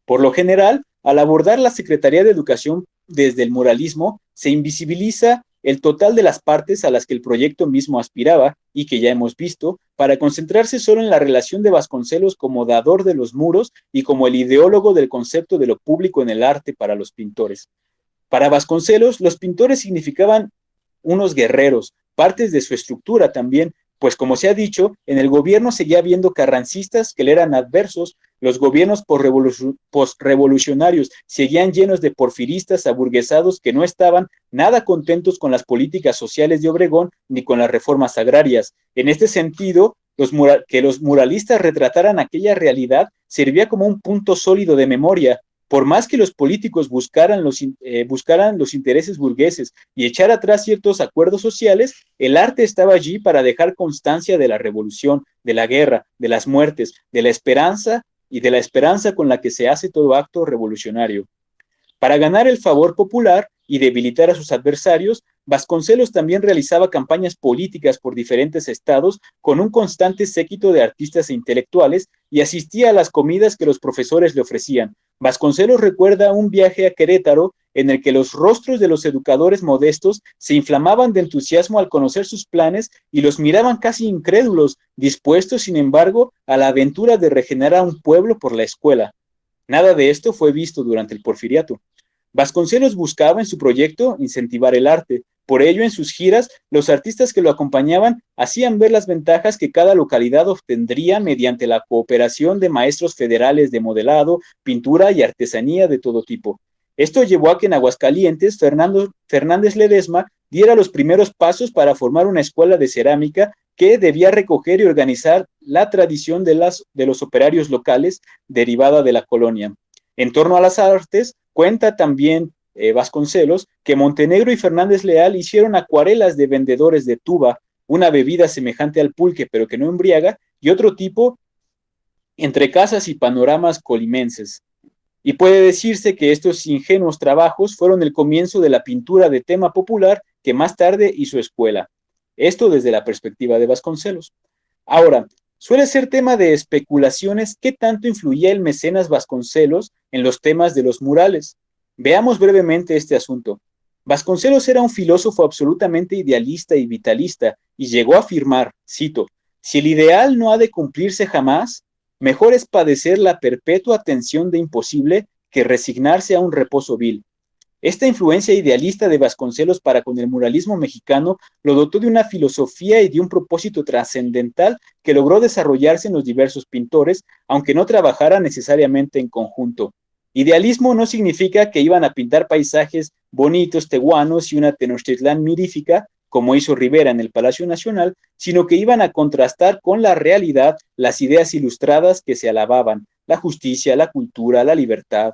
Por lo general, al abordar la Secretaría de Educación desde el moralismo, se invisibiliza el total de las partes a las que el proyecto mismo aspiraba y que ya hemos visto, para concentrarse solo en la relación de Vasconcelos como dador de los muros y como el ideólogo del concepto de lo público en el arte para los pintores. Para Vasconcelos, los pintores significaban unos guerreros, partes de su estructura también, pues como se ha dicho, en el gobierno seguía habiendo carrancistas que le eran adversos, los gobiernos postrevolucionarios seguían llenos de porfiristas aburguesados que no estaban nada contentos con las políticas sociales de Obregón ni con las reformas agrarias. En este sentido, que los muralistas retrataran aquella realidad servía como un punto sólido de memoria. Por más que los políticos buscaran los intereses burgueses y echar atrás ciertos acuerdos sociales, el arte estaba allí para dejar constancia de la revolución, de la guerra, de las muertes, de la esperanza y de la esperanza con la que se hace todo acto revolucionario. Para ganar el favor popular y debilitar a sus adversarios, Vasconcelos también realizaba campañas políticas por diferentes estados con un constante séquito de artistas e intelectuales y asistía a las comidas que los profesores le ofrecían. Vasconcelos recuerda un viaje a Querétaro en el que los rostros de los educadores modestos se inflamaban de entusiasmo al conocer sus planes y los miraban casi incrédulos, dispuestos, sin embargo, a la aventura de regenerar un pueblo por la escuela. Nada de esto fue visto durante el Porfiriato. Vasconcelos buscaba en su proyecto incentivar el arte. Por ello, en sus giras, los artistas que lo acompañaban hacían ver las ventajas que cada localidad obtendría mediante la cooperación de maestros federales de modelado, pintura y artesanía de todo tipo. Esto llevó a que en Aguascalientes, Fernández Ledesma diera los primeros pasos para formar una escuela de cerámica que debía recoger y organizar la tradición de los operarios locales derivada de la colonia. En torno a las artes, cuenta también Vasconcelos que Montenegro y Fernández Leal hicieron acuarelas de vendedores de tuba, una bebida semejante al pulque pero que no embriaga, y otro tipo entre casas y panoramas colimenses. Y puede decirse que estos ingenuos trabajos fueron el comienzo de la pintura de tema popular que más tarde hizo escuela. Esto desde la perspectiva de Vasconcelos. Ahora, suele ser tema de especulaciones qué tanto influía el mecenas Vasconcelos en los temas de los murales. Veamos brevemente este asunto. Vasconcelos era un filósofo absolutamente idealista y vitalista y llegó a afirmar, cito, si el ideal no ha de cumplirse jamás, mejor es padecer la perpetua tensión de imposible que resignarse a un reposo vil. Esta influencia idealista de Vasconcelos para con el muralismo mexicano lo dotó de una filosofía y de un propósito trascendental que logró desarrollarse en los diversos pintores, aunque no trabajara necesariamente en conjunto. Idealismo no significa que iban a pintar paisajes bonitos, tehuanos y una Tenochtitlán mirífica, como hizo Rivera en el Palacio Nacional, sino que iban a contrastar con la realidad las ideas ilustradas que se alababan, la justicia, la cultura, la libertad.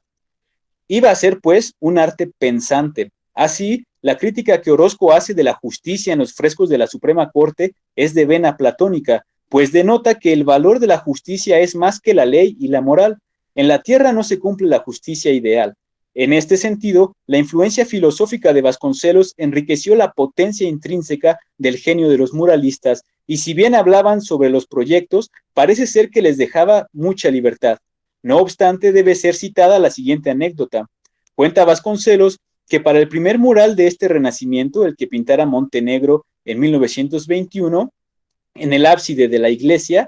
Iba a ser, pues, un arte pensante. Así, la crítica que Orozco hace de la justicia en los frescos de la Suprema Corte es de vena platónica, pues denota que el valor de la justicia es más que la ley y la moral. En la tierra no se cumple la justicia ideal. En este sentido, la influencia filosófica de Vasconcelos enriqueció la potencia intrínseca del genio de los muralistas, y si bien hablaban sobre los proyectos, parece ser que les dejaba mucha libertad. No obstante, debe ser citada la siguiente anécdota. Cuenta Vasconcelos que para el primer mural de este renacimiento, el que pintara Montenegro en 1921, en el ábside de la iglesia,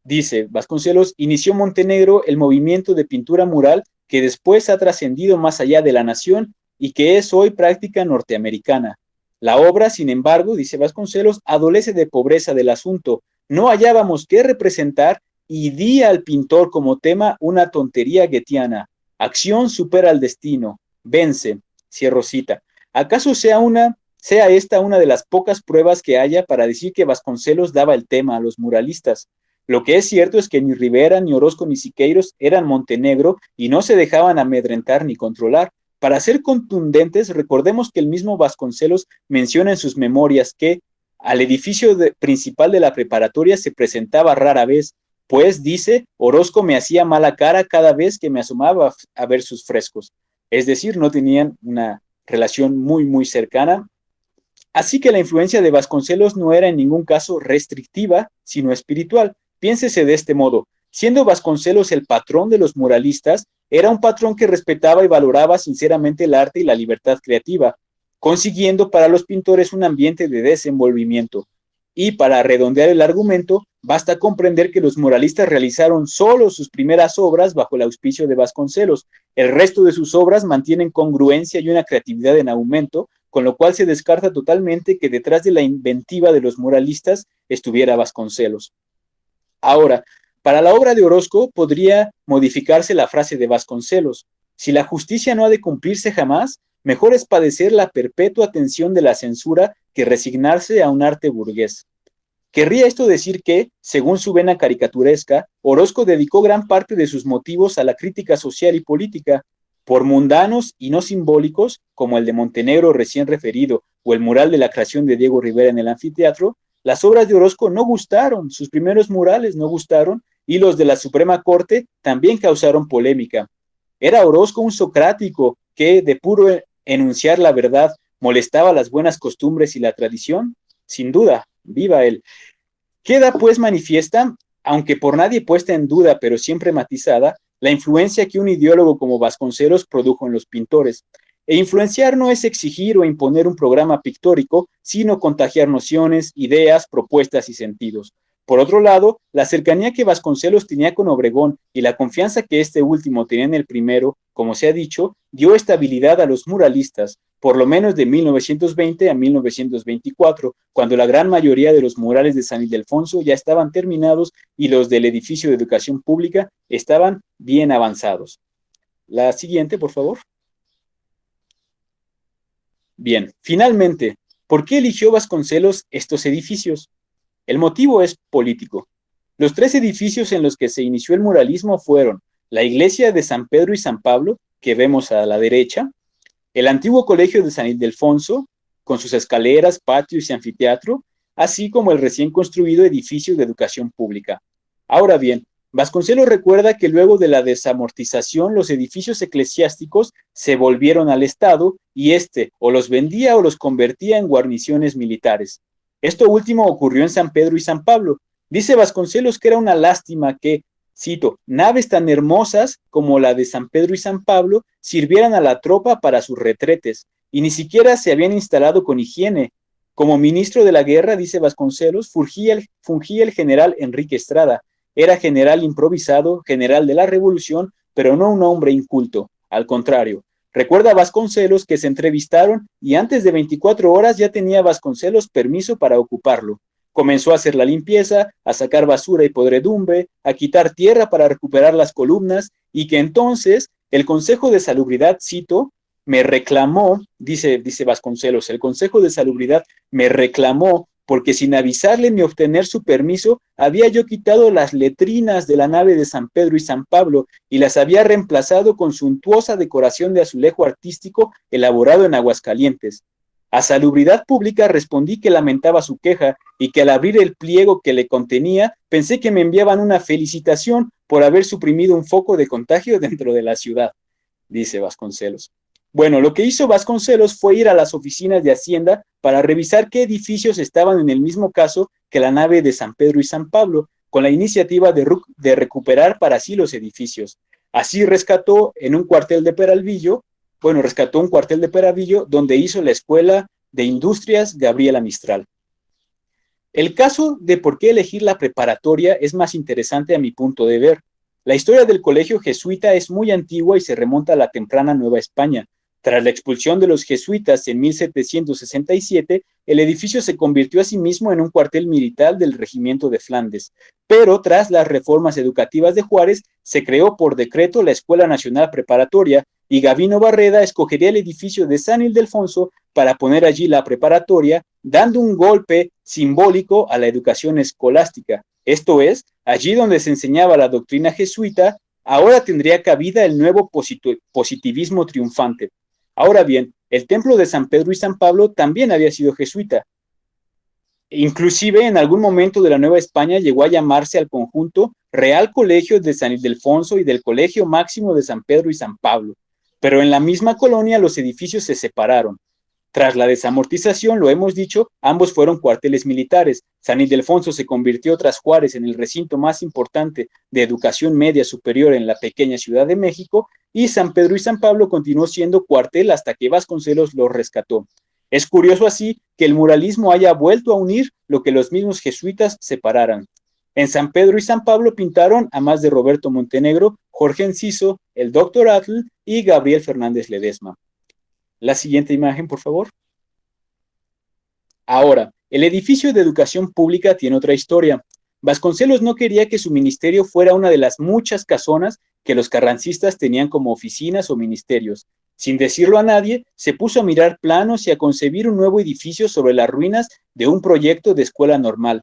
dice Vasconcelos, inició Montenegro el movimiento de pintura mural que después ha trascendido más allá de la nación y que es hoy práctica norteamericana. La obra, sin embargo, dice Vasconcelos, adolece de pobreza del asunto. No hallábamos qué representar y di al pintor como tema una tontería guetiana. Acción supera al destino, vence, cierro cita. ¿Acaso sea esta una de las pocas pruebas que haya para decir que Vasconcelos daba el tema a los muralistas? Lo que es cierto es que ni Rivera, ni Orozco, ni Siqueiros eran Montenegro y no se dejaban amedrentar ni controlar. Para ser contundentes, recordemos que el mismo Vasconcelos menciona en sus memorias que al edificio principal de la preparatoria se presentaba rara vez, pues, dice, Orozco me hacía mala cara cada vez que me asomaba a ver sus frescos. Es decir, no tenían una relación muy, muy cercana. Así que la influencia de Vasconcelos no era en ningún caso restrictiva, sino espiritual. Piénsese de este modo, siendo Vasconcelos el patrón de los muralistas, era un patrón que respetaba y valoraba sinceramente el arte y la libertad creativa, consiguiendo para los pintores un ambiente de desenvolvimiento. Y para redondear el argumento, basta comprender que los muralistas realizaron solo sus primeras obras bajo el auspicio de Vasconcelos. El resto de sus obras mantienen congruencia y una creatividad en aumento, con lo cual se descarta totalmente que detrás de la inventiva de los muralistas estuviera Vasconcelos. Ahora, para la obra de Orozco podría modificarse la frase de Vasconcelos. Si la justicia no ha de cumplirse jamás, mejor es padecer la perpetua tensión de la censura que resignarse a un arte burgués. Querría esto decir que, según su vena caricaturesca, Orozco dedicó gran parte de sus motivos a la crítica social y política, por mundanos y no simbólicos, como el de Montenegro recién referido o el mural de la creación de Diego Rivera en el anfiteatro. Las obras de Orozco no gustaron, sus primeros murales no gustaron, y los de la Suprema Corte también causaron polémica. Era Orozco un socrático que, de puro enunciar la verdad, molestaba las buenas costumbres y la tradición. Sin duda, viva él. Queda pues manifiesta, aunque por nadie puesta en duda, pero siempre matizada, la influencia que un ideólogo como Vasconcelos produjo en los pintores. E influenciar no es exigir o imponer un programa pictórico, sino contagiar nociones, ideas, propuestas y sentidos. Por otro lado, la cercanía que Vasconcelos tenía con Obregón y la confianza que este último tenía en el primero, como se ha dicho, dio estabilidad a los muralistas, por lo menos de 1920 a 1924, cuando la gran mayoría de los murales de San Ildefonso ya estaban terminados y los del edificio de educación pública estaban bien avanzados. La siguiente, por favor. Bien, finalmente, ¿por qué eligió Vasconcelos estos edificios? El motivo es político. Los 3 edificios en los que se inició el muralismo fueron la iglesia de San Pedro y San Pablo, que vemos a la derecha, el antiguo colegio de San Ildefonso, con sus escaleras, patios y anfiteatro, así como el recién construido edificio de educación pública. Ahora bien, Vasconcelos recuerda que luego de la desamortización los edificios eclesiásticos se volvieron al Estado y éste o los vendía o los convertía en guarniciones militares. Esto último ocurrió en San Pedro y San Pablo. Dice Vasconcelos que era una lástima que, cito, naves tan hermosas como la de San Pedro y San Pablo sirvieran a la tropa para sus retretes y ni siquiera se habían instalado con higiene. Como ministro de la guerra, dice Vasconcelos, fungía el general Enrique Estrada. Era general improvisado, general de la revolución, pero no un hombre inculto. Al contrario, recuerda Vasconcelos que se entrevistaron y antes de 24 horas ya tenía Vasconcelos permiso para ocuparlo. Comenzó a hacer la limpieza, a sacar basura y podredumbre, a quitar tierra para recuperar las columnas y que entonces el Consejo de Salubridad, cito, me reclamó, dice Vasconcelos, el Consejo de Salubridad me reclamó porque sin avisarle ni obtener su permiso, había yo quitado las letrinas de la nave de San Pedro y San Pablo y las había reemplazado con suntuosa decoración de azulejo artístico elaborado en Aguascalientes. A Salubridad Pública respondí que lamentaba su queja y que al abrir el pliego que le contenía, pensé que me enviaban una felicitación por haber suprimido un foco de contagio dentro de la ciudad, dice Vasconcelos. Bueno, lo que hizo Vasconcelos fue ir a las oficinas de Hacienda para revisar qué edificios estaban en el mismo caso que la nave de San Pedro y San Pablo, con la iniciativa de recuperar para sí los edificios. Así rescató un cuartel de Peralvillo donde hizo la Escuela de Industrias Gabriela Mistral. El caso de por qué elegir la preparatoria es más interesante a mi punto de ver. La historia del colegio jesuita es muy antigua y se remonta a la temprana Nueva España. Tras la expulsión de los jesuitas en 1767, el edificio se convirtió asimismo en un cuartel militar del regimiento de Flandes. Pero tras las reformas educativas de Juárez, se creó por decreto la Escuela Nacional Preparatoria y Gavino Barreda escogería el edificio de San Ildefonso para poner allí la preparatoria, dando un golpe simbólico a la educación escolástica. Esto es, allí donde se enseñaba la doctrina jesuita, ahora tendría cabida el nuevo positivismo triunfante. Ahora bien, el templo de San Pedro y San Pablo también había sido jesuita. Inclusive, en algún momento de la Nueva España llegó a llamarse al conjunto Real Colegio de San Ildefonso y del Colegio Máximo de San Pedro y San Pablo. Pero en la misma colonia los edificios se separaron. Tras la desamortización, lo hemos dicho, ambos fueron cuarteles militares. San Ildefonso se convirtió tras Juárez en el recinto más importante de educación media superior en la pequeña Ciudad de México y San Pedro y San Pablo continuó siendo cuartel hasta que Vasconcelos lo rescató. Es curioso así que el muralismo haya vuelto a unir lo que los mismos jesuitas separaran. En San Pedro y San Pablo pintaron, a más de Roberto Montenegro, Jorge Enciso, el Dr. Atl y Gabriel Fernández Ledesma. La siguiente imagen, por favor. Ahora, el edificio de educación pública tiene otra historia. Vasconcelos no quería que su ministerio fuera una de las muchas casonas que los carrancistas tenían como oficinas o ministerios. Sin decirlo a nadie, se puso a mirar planos y a concebir un nuevo edificio sobre las ruinas de un proyecto de escuela normal.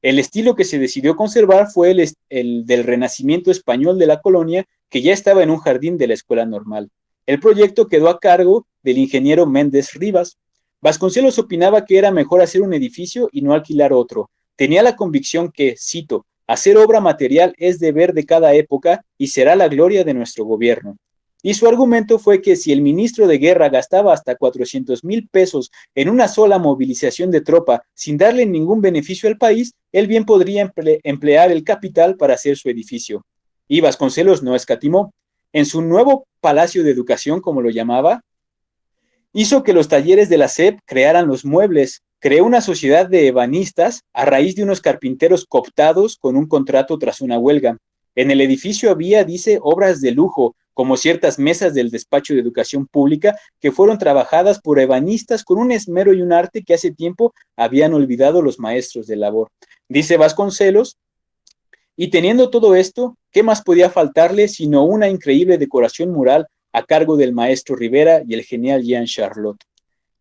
El estilo que se decidió conservar fue el del Renacimiento español de la colonia, que ya estaba en un jardín de la escuela normal. El proyecto quedó a cargo del ingeniero Méndez Rivas. Vasconcelos opinaba que era mejor hacer un edificio y no alquilar otro. Tenía la convicción que, cito, hacer obra material es deber de cada época y será la gloria de nuestro gobierno. Y su argumento fue que si el ministro de guerra gastaba hasta 400,000 pesos en una sola movilización de tropa sin darle ningún beneficio al país, él bien podría emplear el capital para hacer su edificio. Y Vasconcelos no escatimó. En su nuevo Palacio de Educación, como lo llamaba, hizo que los talleres de la SEP crearan los muebles, creó una sociedad de ebanistas a raíz de unos carpinteros cooptados con un contrato tras una huelga. En el edificio había, dice, obras de lujo, como ciertas mesas del despacho de educación pública que fueron trabajadas por ebanistas con un esmero y un arte que hace tiempo habían olvidado los maestros de labor. Dice Vasconcelos, y teniendo todo esto, ¿qué más podía faltarle sino una increíble decoración mural a cargo del maestro Rivera y el genial Jean Charlotte?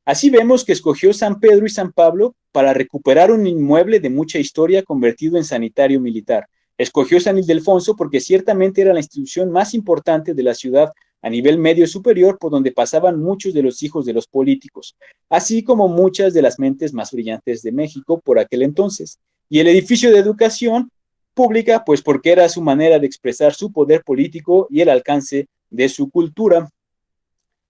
Así vemos que escogió San Pedro y San Pablo para recuperar un inmueble de mucha historia convertido en sanitario militar. Escogió San Ildefonso porque ciertamente era la institución más importante de la ciudad a nivel medio superior, por donde pasaban muchos de los hijos de los políticos, así como muchas de las mentes más brillantes de México por aquel entonces. Y el edificio de educación pública, pues porque era su manera de expresar su poder político y el alcance de su cultura.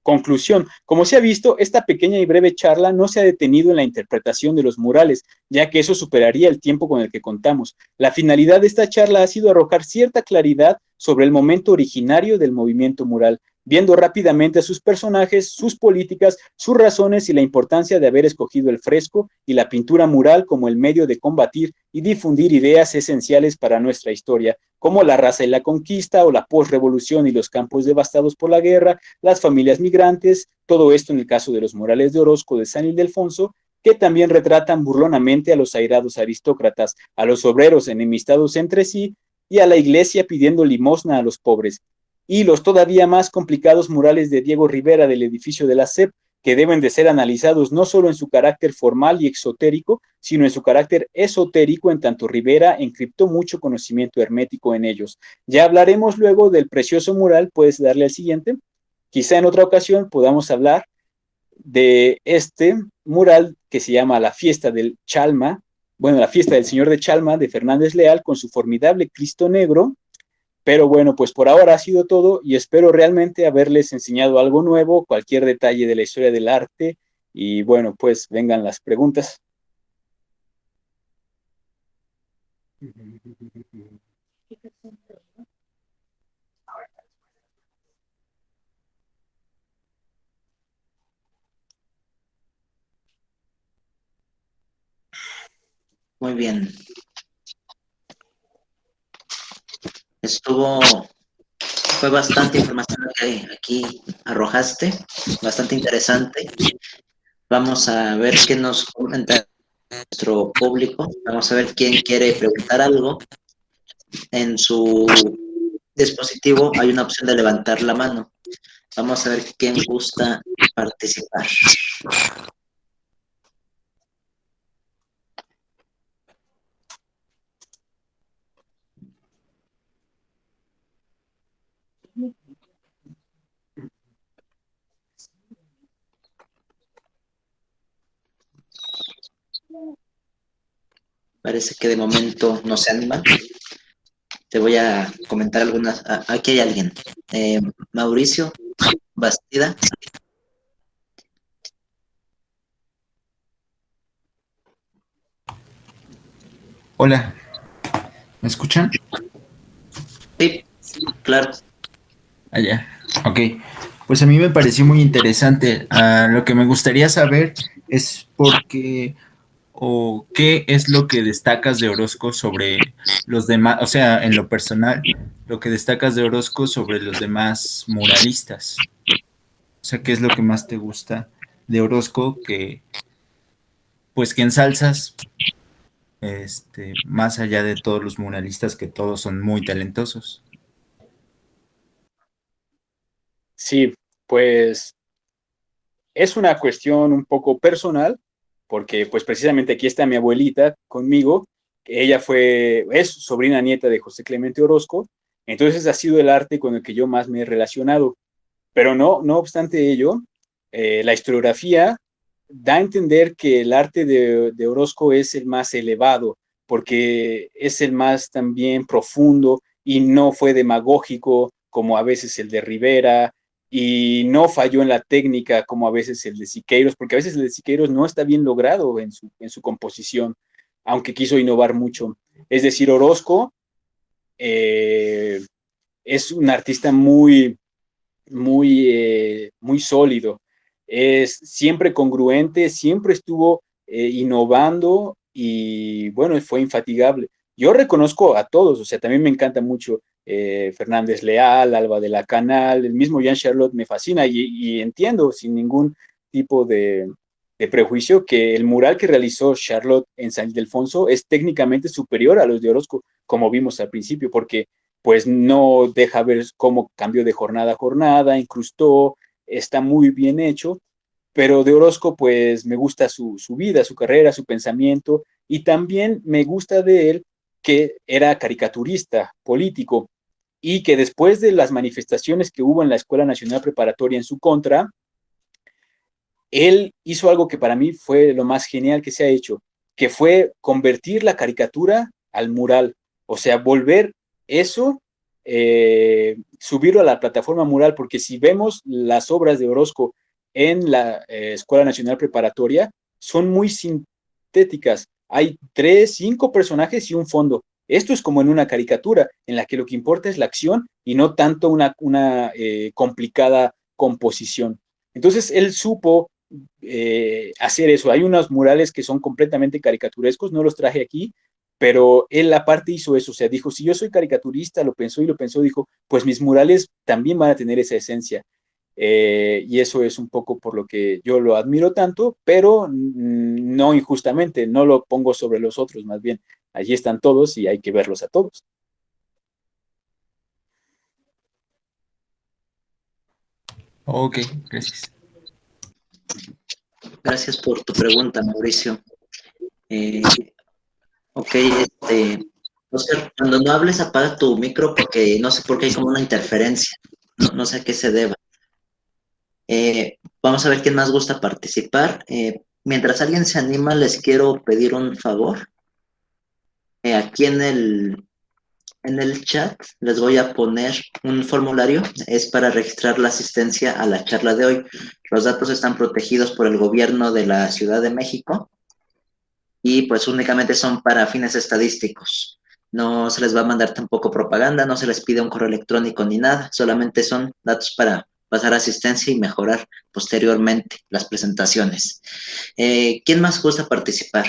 Conclusión, como se ha visto, esta pequeña y breve charla no se ha detenido en la interpretación de los murales, ya que eso superaría el tiempo con el que contamos. La finalidad de esta charla ha sido arrojar cierta claridad sobre el momento originario del movimiento mural, viendo rápidamente a sus personajes, sus políticas, sus razones y la importancia de haber escogido el fresco y la pintura mural como el medio de combatir y difundir ideas esenciales para nuestra historia, como la raza y la conquista o la posrevolución y los campos devastados por la guerra, las familias migrantes, todo esto en el caso de los murales de Orozco de San Ildefonso, que también retratan burlonamente a los airados aristócratas, a los obreros enemistados entre sí y a la iglesia pidiendo limosna a los pobres, y los todavía más complicados murales de Diego Rivera del edificio de la SEP, que deben de ser analizados no solo en su carácter formal y exotérico, sino en su carácter esotérico, en tanto Rivera encriptó mucho conocimiento hermético en ellos. Ya hablaremos luego del precioso mural, puedes darle al siguiente. Quizá en otra ocasión podamos hablar de este mural que se llama La Fiesta del Chalma, bueno, La Fiesta del Señor de Chalma, de Fernández Leal, con su formidable Cristo Negro. Pero bueno, pues por ahora ha sido todo y espero realmente haberles enseñado algo nuevo, cualquier detalle de la historia del arte. Y bueno, pues vengan las preguntas. Muy bien. Fue bastante información la que aquí arrojaste, bastante interesante. Vamos a ver qué nos comenta nuestro público. Vamos a ver quién quiere preguntar algo. En su dispositivo hay una opción de levantar la mano. Vamos a ver quién gusta participar. Parece que de momento no se animan. Te voy a comentar algunas. Aquí hay alguien. Mauricio Bastida. Hola, ¿me escuchan? Sí, claro. Allá. Ok. Pues a mí me pareció muy interesante. Lo que me gustaría saber es por qué o qué es lo que destacas de Orozco sobre los demás, o sea, en lo personal, lo que destacas de Orozco sobre los demás muralistas. O sea, ¿qué es lo que más te gusta de Orozco pues que ensalzas, más allá de todos los muralistas que todos son muy talentosos? Sí, pues es una cuestión un poco personal, porque pues precisamente aquí está mi abuelita conmigo, ella es sobrina nieta de José Clemente Orozco, entonces ha sido el arte con el que yo más me he relacionado. Pero no obstante ello, la historiografía da a entender que el arte de Orozco es el más elevado, porque es el más también profundo y no fue demagógico como a veces el de Rivera, y no falló en la técnica como a veces el de Siqueiros, porque a veces el de Siqueiros no está bien logrado en su composición, aunque quiso innovar mucho. Es decir, Orozco es un artista muy sólido, es siempre congruente, siempre estuvo innovando y bueno, fue infatigable. Yo reconozco a todos, o sea, también me encanta mucho Fernández Leal, Alba de la Canal, el mismo Jean Charlotte me fascina y entiendo sin ningún tipo de prejuicio que el mural que realizó Charlotte en San Ildefonso es técnicamente superior a los de Orozco, como vimos al principio, porque pues no deja ver cómo cambió de jornada a jornada, incrustó, está muy bien hecho, pero de Orozco pues me gusta su vida, su carrera, su pensamiento, y también me gusta de él que era caricaturista político y que después de las manifestaciones que hubo en la Escuela Nacional Preparatoria en su contra, él hizo algo que para mí fue lo más genial que se ha hecho, que fue convertir la caricatura al mural, o sea, volver eso, subirlo a la plataforma mural, porque si vemos las obras de Orozco en la Escuela Nacional Preparatoria, son muy sintéticas. Hay 3, 5 personajes y un fondo. Esto es como en una caricatura, en la que lo que importa es la acción y no tanto una complicada composición. Entonces, él supo hacer eso. Hay unos murales que son completamente caricaturescos, no los traje aquí, pero él aparte hizo eso, o sea, dijo, si yo soy caricaturista, lo pensó y lo pensó, dijo, pues mis murales también van a tener esa esencia. Y eso es un poco por lo que yo lo admiro tanto, pero no injustamente, no lo pongo sobre los otros, más bien, allí están todos y hay que verlos a todos. Ok, gracias. Gracias por tu pregunta, Mauricio. Ok, Oscar, cuando no hables apaga tu micro porque no sé por qué hay como una interferencia. No sé a qué se deba. Vamos a ver quién más gusta participar. Mientras alguien se anima, les quiero pedir un favor. Aquí en el chat les voy a poner un formulario. Es para registrar la asistencia a la charla de hoy. Los datos están protegidos por el gobierno de la Ciudad de México y pues únicamente son para fines estadísticos. No se les va a mandar tampoco propaganda, no se les pide un correo electrónico ni nada, solamente son datos para pasar asistencia y mejorar posteriormente las presentaciones. ¿Quién más gusta participar?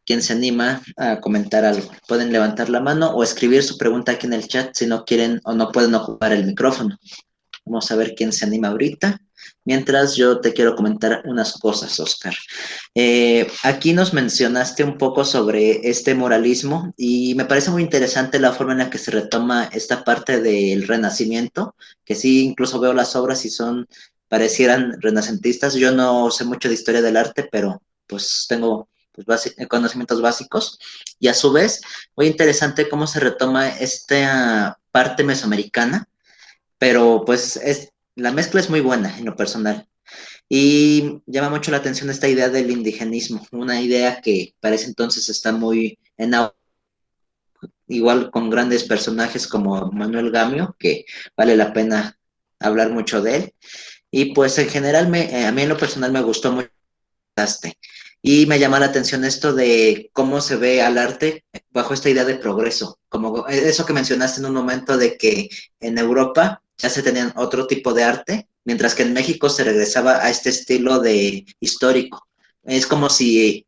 ¿Quién se anima a comentar algo? Pueden levantar la mano o escribir su pregunta aquí en el chat si no quieren o no pueden ocupar el micrófono. Vamos a ver quién se anima ahorita. Mientras yo te quiero comentar unas cosas, Oscar. Aquí nos mencionaste un poco sobre este moralismo y me parece muy interesante la forma en la que se retoma esta parte del Renacimiento, que sí, incluso veo las obras y parecieran renacentistas. Yo no sé mucho de historia del arte, pero pues tengo pues, conocimientos básicos. Y a su vez, muy interesante cómo se retoma esta parte mesoamericana, pero pues la mezcla es muy buena en lo personal. Y llama mucho la atención esta idea del indigenismo, una idea que parece entonces está muy en igual con grandes personajes como Manuel Gamio, que vale la pena hablar mucho de él. Y pues en general a mí en lo personal me gustó mucho este. Y me llama la atención esto de cómo se ve al arte bajo esta idea de progreso, como eso que mencionaste en un momento de que en Europa ya se tenían otro tipo de arte, mientras que en México se regresaba a este estilo de histórico. Es como si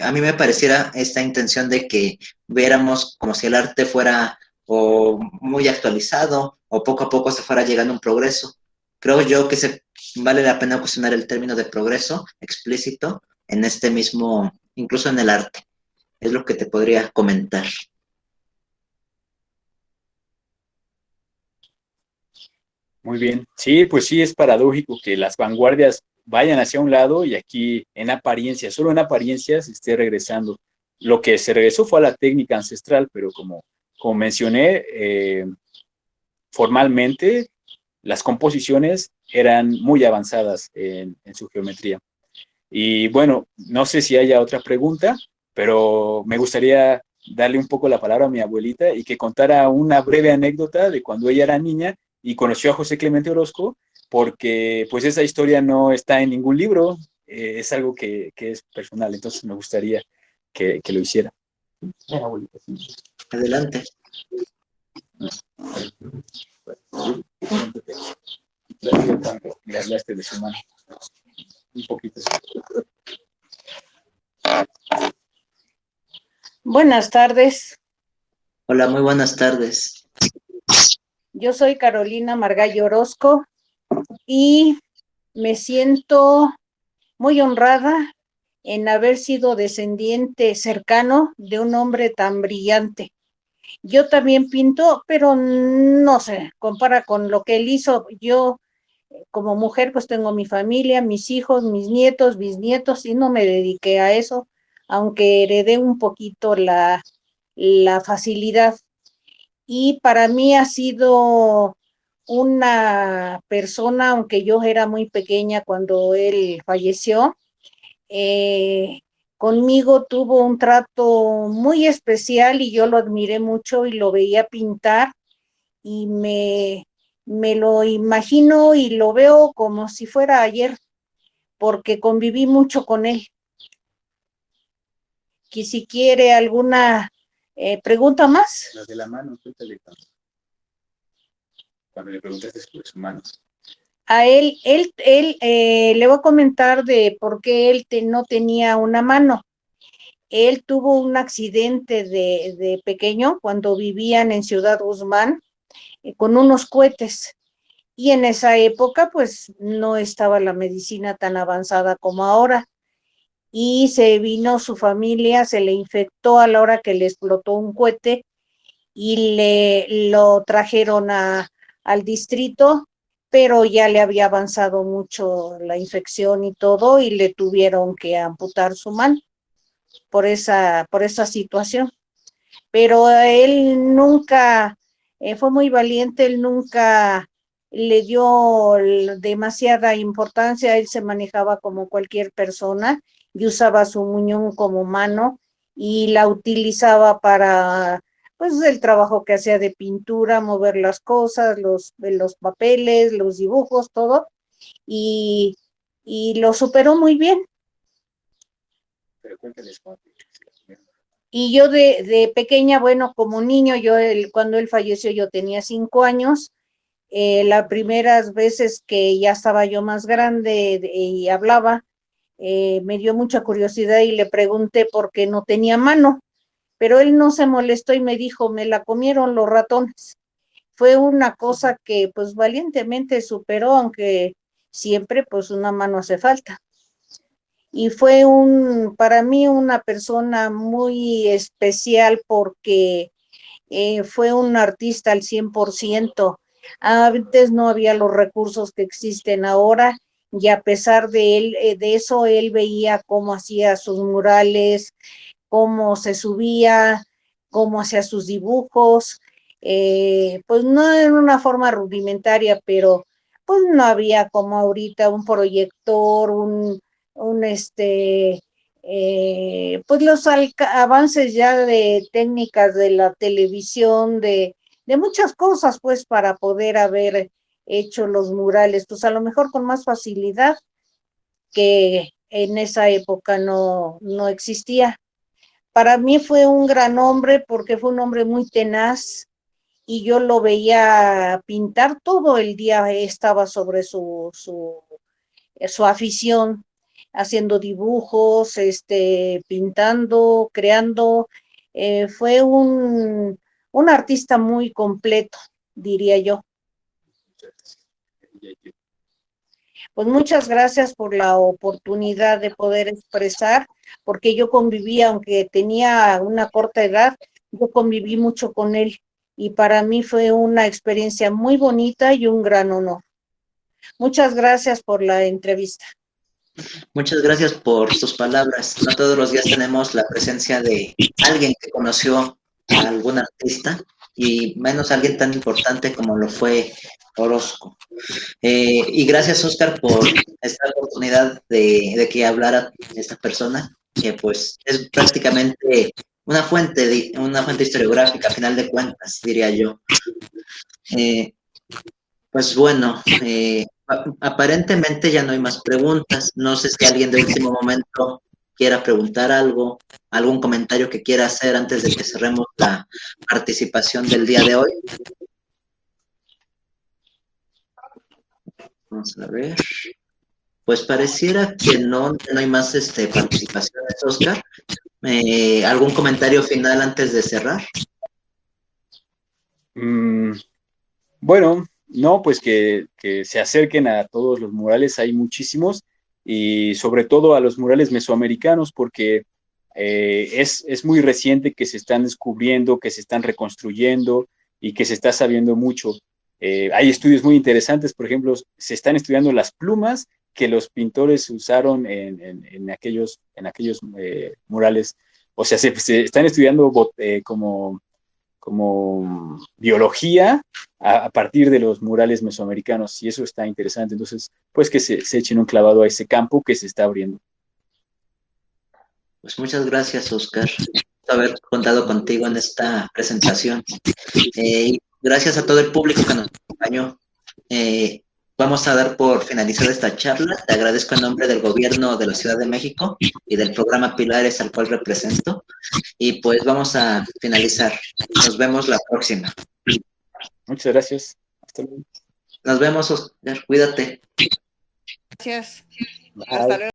a mí me pareciera esta intención de que viéramos como si el arte fuera o muy actualizado o poco a poco se fuera llegando a un progreso. Creo yo que vale la pena cuestionar el término de progreso explícito en este mismo, incluso en el arte. Es lo que te podría comentar. Muy bien. Sí, pues sí, es paradójico que las vanguardias vayan hacia un lado y aquí en apariencia, solo en apariencia se esté regresando. Lo que se regresó fue a la técnica ancestral, pero como mencioné, formalmente las composiciones eran muy avanzadas en su geometría. Y bueno, no sé si haya otra pregunta, pero me gustaría darle un poco la palabra a mi abuelita y que contara una breve anécdota de cuando ella era niña y conoció a José Clemente Orozco, porque pues esa historia no está en ningún libro, es algo que es personal, entonces me gustaría que lo hiciera. Abuelita, sí. Adelante. Le hablaste de su mano. Un poquito. Buenas tardes. Hola, muy buenas tardes. Yo soy Carolina Margallo Orozco y me siento muy honrada en haber sido descendiente cercano de un hombre tan brillante. Yo también pinto, pero no se compara con lo que él hizo. Yo, como mujer, pues tengo mi familia, mis hijos, mis nietos, bisnietos, y no me dediqué a eso, aunque heredé un poquito la la facilidad. Y para mí ha sido una persona, aunque yo era muy pequeña cuando él falleció, eh, conmigo tuvo un trato muy especial y yo lo admiré mucho y lo veía pintar y me lo imagino y lo veo como si fuera ayer, porque conviví mucho con él. Que si quiere alguna pregunta más. La de la mano, cuéntale cuando le preguntaste sobre sus manos. A él le voy a comentar de por qué él no tenía una mano. Él tuvo un accidente de pequeño cuando vivían en Ciudad Guzmán con unos cohetes. Y en esa época, pues, no estaba la medicina tan avanzada como ahora. Y se vino su familia, se le infectó a la hora que le explotó un cohete y lo trajeron al distrito, pero ya le había avanzado mucho la infección y todo, y le tuvieron que amputar su mano por esa situación. Pero él nunca fue muy valiente, él nunca le dio demasiada importancia, él se manejaba como cualquier persona y usaba su muñón como mano y la utilizaba para pues el trabajo que hacía de pintura, mover las cosas, los papeles, los dibujos, todo, y, y lo superó muy bien. Pero cuéntales cómo. Y yo de pequeña, bueno, como niño, cuando él falleció yo tenía 5 años. Las primeras veces que ya estaba yo más grande y hablaba, me dio mucha curiosidad y le pregunté por qué no tenía mano, pero él no se molestó y me dijo, me la comieron los ratones. Fue una cosa que pues valientemente superó, aunque siempre pues una mano hace falta. Y fue para mí una persona muy especial porque fue un artista al 100%. Antes no había los recursos que existen ahora y a pesar de eso, él veía cómo hacía sus murales, cómo se subía, cómo hacía sus dibujos, pues no en una forma rudimentaria, pero pues no había como ahorita un proyector, pues los avances ya de técnicas de la televisión, de muchas cosas, pues para poder haber hecho los murales, pues a lo mejor con más facilidad que en esa época no existía. Para mí fue un gran hombre porque fue un hombre muy tenaz y yo lo veía pintar todo el día, estaba sobre su afición, haciendo dibujos, pintando, creando. Fue un artista muy completo, diría yo. Pues muchas gracias por la oportunidad de poder expresar, porque yo conviví, aunque tenía una corta edad, yo conviví mucho con él y para mí fue una experiencia muy bonita y un gran honor. Muchas gracias por la entrevista. Muchas gracias por sus palabras. No todos los días tenemos la presencia de alguien que conoció a algún artista y menos alguien tan importante como lo fue Orozco. Y gracias, Oscar, por esta oportunidad de que hablara esta persona, que pues es prácticamente una fuente historiográfica, a final de cuentas, diría yo. Pues bueno, aparentemente ya no hay más preguntas. No sé si alguien de último momento quiera preguntar algo, algún comentario que quiera hacer antes de que cerremos la participación del día de hoy. Vamos a ver. Pues pareciera que no hay más participaciones, Oscar. ¿Algún comentario final antes de cerrar? Bueno, no, pues que se acerquen a todos los murales, hay muchísimos, y sobre todo a los murales mesoamericanos, porque es muy reciente que se están descubriendo, que se están reconstruyendo y que se está sabiendo mucho. Hay estudios muy interesantes, por ejemplo, se están estudiando las plumas que los pintores usaron en aquellos murales O sea, se están estudiando como biología a partir de los murales mesoamericanos, y eso está interesante. Entonces, pues que se echen un clavado a ese campo que se está abriendo. Pues muchas gracias, Oscar, por haber contado contigo en esta presentación. Y gracias a todo el público que nos acompañó. Vamos a dar por finalizada esta charla. Te agradezco en nombre del gobierno de la Ciudad de México y del programa Pilares al cual represento. Y pues vamos a finalizar. Nos vemos la próxima. Muchas gracias. Hasta luego. Nos vemos, Oscar. Cuídate. Gracias. Bye. Hasta luego.